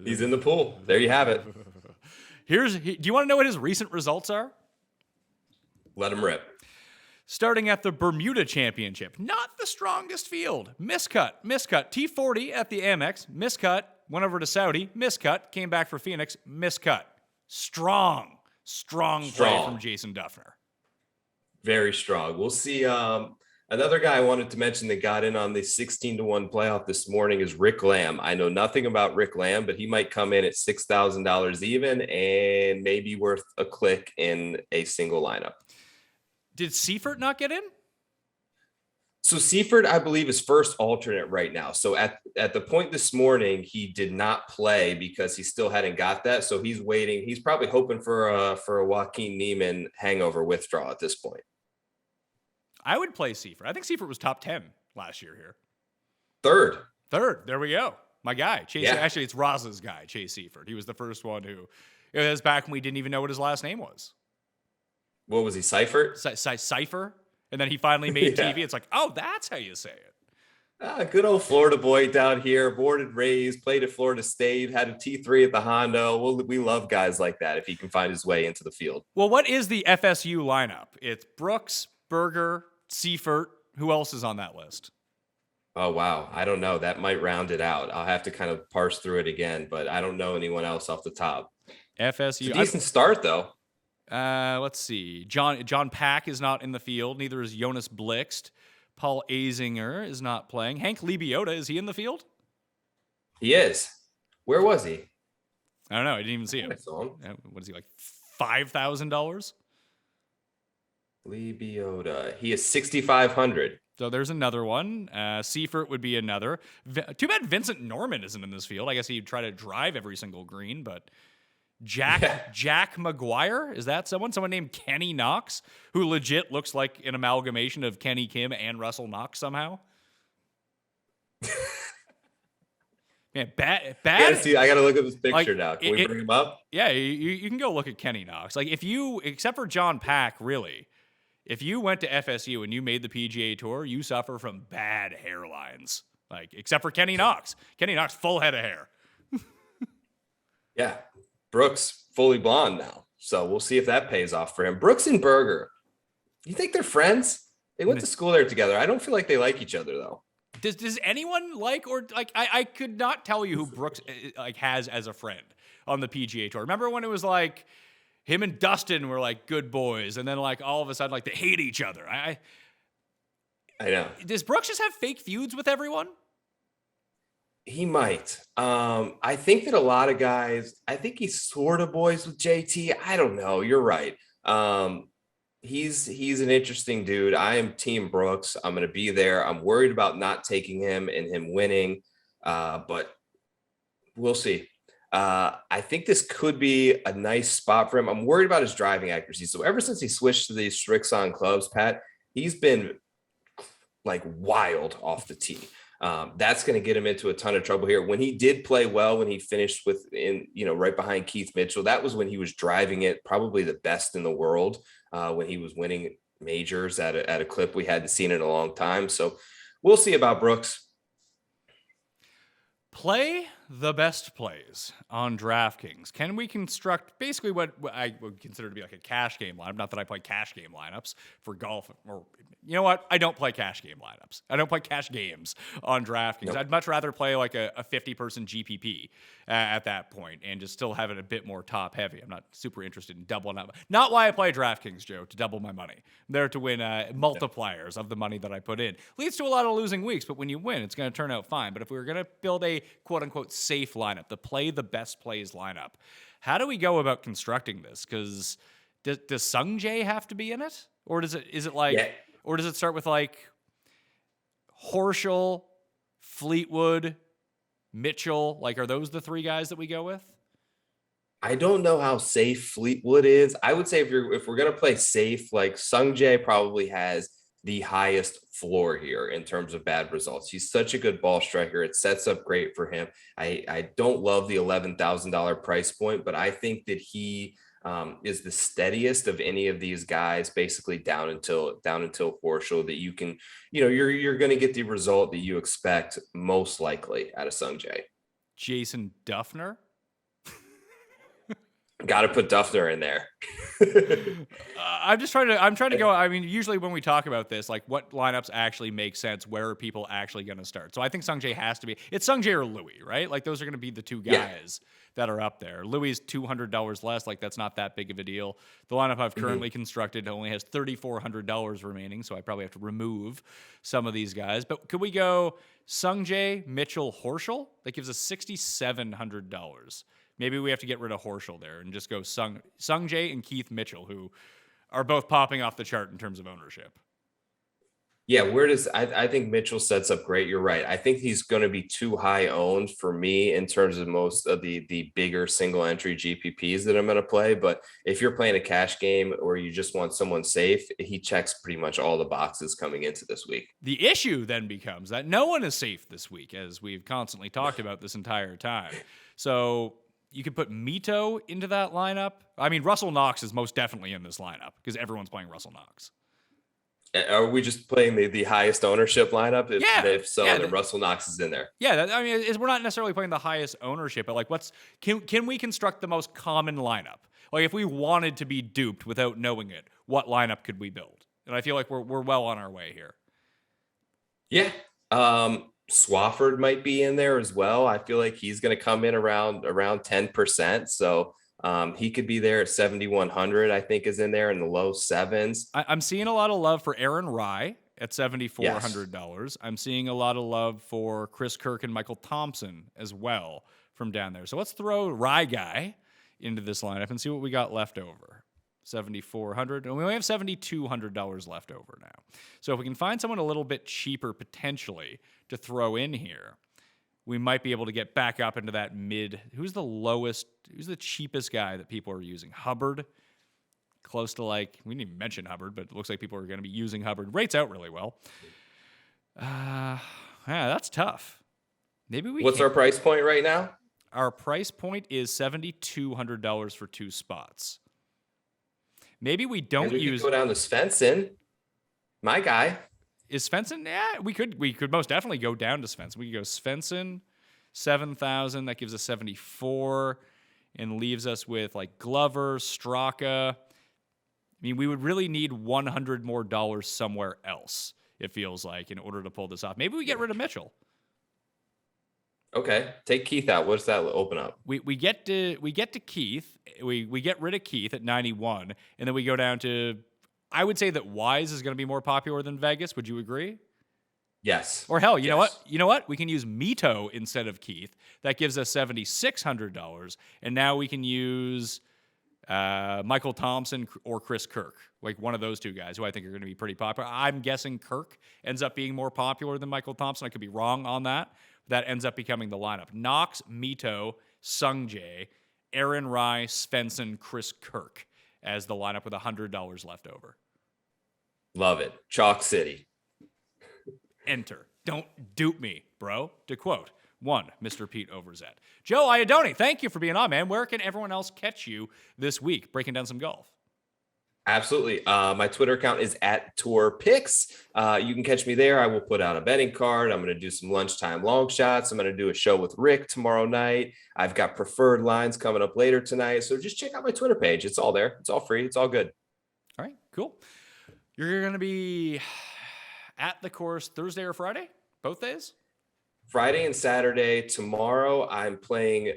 He's in the pool. There you have it. Do you want to know what his recent results are? Let him rip. Starting at the Bermuda Championship, not the strongest field. Miscut. T40 at the Amex, miscut. Went over to Saudi, miscut. Came back for Phoenix, miscut. Strong play from Jason Duffner. Very strong. We'll see. Another guy I wanted to mention that got in on the 16-1 playoff this morning is Rick Lamb. I know nothing about Rick Lamb, but he might come in at $6,000 even and maybe worth a click in a single lineup. Did Seifert not get in? So Seifert, I believe, is first alternate right now. So at the point this morning, he did not play because he still hadn't got that. So he's waiting. He's probably hoping for a Joaquin Niemann hangover withdrawal at this point. I would play Seifert. I think Seifert was top 10 last year here. Third. There we go. My guy, Chase. Yeah. Actually, it's Roz's guy, Chase Seifert. He was the first one who, it was back when we didn't even know what his last name was. What was he, Seifert? Cipher. And then he finally made TV. It's oh, that's how you say it. Good old Florida boy down here, born and raised, played at Florida State, had a T3 at the Honda. We love guys like that if he can find his way into the field. Well, what is the FSU lineup? It's Brooks, Berger, Seifert. Who else is on that list? Oh, wow. I don't know. That might round it out. I'll have to kind of parse through it again, but I don't know anyone else off the top. FSU. It's a decent start, though. Let's see. John Pack is not in the field. Neither is Jonas Blixt. Paul Azinger is not playing. Hank Lebiota, is he in the field? He is. Where was he? I don't know. I didn't even see him. What is he, $5,000? Lebiota. He is 6,500. So there's another one. Seifert would be another. Too bad Vincent Norman isn't in this field. I guess he'd try to drive every single green, but Jack McGuire, is that someone? Someone named Kenny Knox, who legit looks like an amalgamation of Kenny Kim and Russell Knox somehow. Man, bad. I gotta look at this picture now. Can we bring him up? Yeah, you can go look at Kenny Knox. Except for John Pack, really, if you went to FSU and you made the PGA Tour, you suffer from bad hairlines. Except for Kenny Knox. Kenny Knox, full head of hair. Yeah. Brooks, fully blonde now. So we'll see if that pays off for him. Brooks and Berger, you think they're friends? They went to school there together. I don't feel like they like each other, though. Does anyone I could not tell you who Brooks has as a friend on the PGA Tour. Remember when it was him and Dustin were good boys, and then all of a sudden they hate each other. I know. Does Brooks just have fake feuds with everyone? He might. I think that a lot of guys, I think he's sort of boys with JT. I don't know. You're right. Um, he's an interesting dude. I am Team Brooks. I'm going to be there. I'm worried about not taking him and him winning, but we'll see. I think this could be a nice spot for him. I'm worried about his driving accuracy. So ever since he switched to these Strixon clubs, Pat, he's been like wild off the tee. That's going to get him into a ton of trouble here. When he did play well, when he finished right behind Keith Mitchell, that was when he was driving it probably the best in the world, when he was winning majors at a clip we hadn't seen in a long time. So we'll see about Brooks. Play the best plays on DraftKings. Can we construct basically what I would consider to be like a cash game lineup? Not that I play cash game lineups for golf, or you know what? I don't play cash game lineups. I don't play cash games on DraftKings. Nope. I'd much rather play like a 50-person GPP at that point and just still have it a bit more top heavy. I'm not super interested in doubling up. Not why I play DraftKings, Joe, to double my money. I'm there to win multipliers of the money that I put in. Leads to a lot of losing weeks, but when you win, it's going to turn out fine. But if we were going to build a quote-unquote safe lineup, the play the best plays lineup, how do we go about constructing this? Because does Sung Jae have to be in it? Or is it like... Yeah. Or does it start with like Horschel, Fleetwood, Mitchell? Like, are those the three guys that we go with? I don't know how safe Fleetwood is. I would say if we're gonna play safe, like Sung Jae probably has the highest floor here in terms of bad results. He's such a good ball striker. It sets up great for him. I don't love the $11,000 price point, but I think that he is the steadiest of any of these guys, basically down until Horschel, that you can, you're going to get the result that you expect most likely out of Sung Jae. Jason Duffner. Got to put Duffner in there. I'm trying to go. I mean, usually when we talk about this, like what lineups actually make sense, where are people actually going to start? So I think Sung Jae has to be. It's Sung Jae or Louis, right? Like those are going to be the two guys that are up there. Louis is $200 less. Like that's not that big of a deal. The lineup I've currently constructed only has $3,400 remaining, so I probably have to remove some of these guys. But could we go Sung Jae, Mitchell, Horschel? That gives us $6,700. Maybe we have to get rid of Horschel there and just go Sung Jae and Keith Mitchell, who are both popping off the chart in terms of ownership. Yeah, I think Mitchell sets up great. You're right. I think he's going to be too high owned for me in terms of most of the bigger single entry GPPs that I'm going to play. But if you're playing a cash game or you just want someone safe, he checks pretty much all the boxes coming into this week. The issue then becomes that no one is safe this week, as we've constantly talked about this entire time. So you could put Mito into that lineup. I mean, Russell Knox is most definitely in this lineup because everyone's playing Russell Knox. Are we just playing the highest ownership lineup? If so, then Russell Knox is in there. Yeah, we're not necessarily playing the highest ownership, but like, can we construct the most common lineup? Like, if we wanted to be duped without knowing it, what lineup could we build? And I feel like we're well on our way here. Yeah. Swafford might be in there as well. I feel like he's going to come in around 10%. So he could be there at 7,100, I think, is in there in the low sevens. I'm seeing a lot of love for Aaron Rye at $7,400. Yes. I'm seeing a lot of love for Chris Kirk and Michael Thompson as well from down there. So let's throw Rye guy into this lineup and see what we got left over. 7,400, and we only have $7,200 left over now. So if we can find someone a little bit cheaper potentially to throw in here, we might be able to get back up into that mid. Who's the cheapest guy that people are using? Hubbard, close to we didn't even mention Hubbard, but it looks like people are going to be using Hubbard. Rates out really well. Yeah, that's tough. Maybe What's our price point right now? Our price point is $7,200 for two spots. Maybe we don't use. Go down to Svensson, my guy. Is Svensson? Yeah, we could most definitely go down to Svensson. We could go Svensson, 7,000. That gives us 74, and leaves us with like Glover, Straka. I mean, we would really need $100 more somewhere else. It feels like in order to pull this off. Maybe we get rid of Mitchell. Okay, take Keith out. What does that open up? We get to Keith. We get rid of Keith at 91, and then we go down to. I would say that Wise is going to be more popular than Vegas. Would you agree? Yes. Or hell, you know Yes. what? You know what? We can use Mito instead of Keith. That gives us $7,600, and now we can use Michael Thompson or Chris Kirk, like one of those two guys who I think are going to be pretty popular. I'm guessing Kirk ends up being more popular than Michael Thompson. I could be wrong on that. That ends up becoming the lineup. Knox, Mito, Sungjae, Aaron Rye, Svensson, Chris Kirk as the lineup with $100 left over. Love it. Chalk City. Enter. Don't dupe me, bro. To quote one Mr. Pete Overzet. Joe Idone, thank you for being on, man. Where can everyone else catch you this week breaking down some golf? Absolutely. My Twitter account is @TourPicks. You can catch me there. I will put out a betting card. I'm going to do some lunchtime long shots. I'm going to do a show with Rick tomorrow night. I've got preferred lines coming up later tonight. So just check out my Twitter page. It's all there. It's all free. It's all good. All right, cool. You're going to be at the course Thursday or Friday? Both days? Friday and Saturday. Tomorrow, I'm playing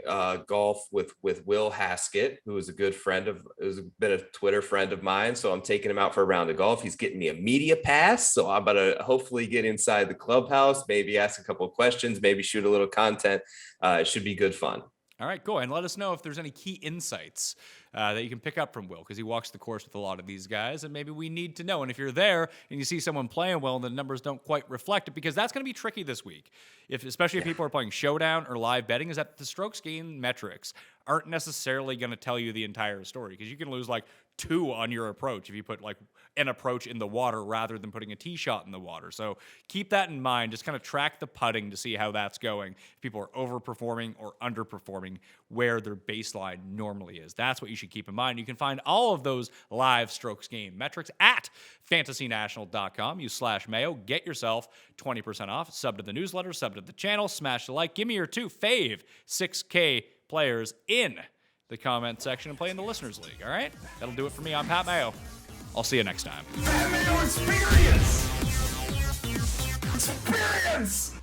golf with Will Haskett, who is a good friend of, has been a Twitter friend of mine. So I'm taking him out for a round of golf. He's getting me a media pass. So I'm about to hopefully get inside the clubhouse, maybe ask a couple of questions, maybe shoot a little content. It should be good fun. All right, cool. And let us know if there's any key insights that you can pick up from Will, because he walks the course with a lot of these guys, and maybe we need to know. And if you're there and you see someone playing well and the numbers don't quite reflect it, because that's going to be tricky this week, especially if people are playing showdown or live betting, is that the strokes gained metrics aren't necessarily going to tell you the entire story, because you can lose like 2 on your approach if you put like an approach in the water rather than putting a tee shot in the water. So keep that in mind. Just kind of track the putting to see how that's going. If people are overperforming or underperforming where their baseline normally is. That's what you should keep in mind. You can find all of those live strokes gained metrics at fantasynational.com. Use /Mayo. Get yourself 20% off. Sub to the newsletter, sub to the channel, smash the like. Give me your 2 fave 6K players in the comment section and play in the Listeners League, all right? That'll do it for me. I'm Pat Mayo. I'll see you next time. Pat Mayo Experience! Experience!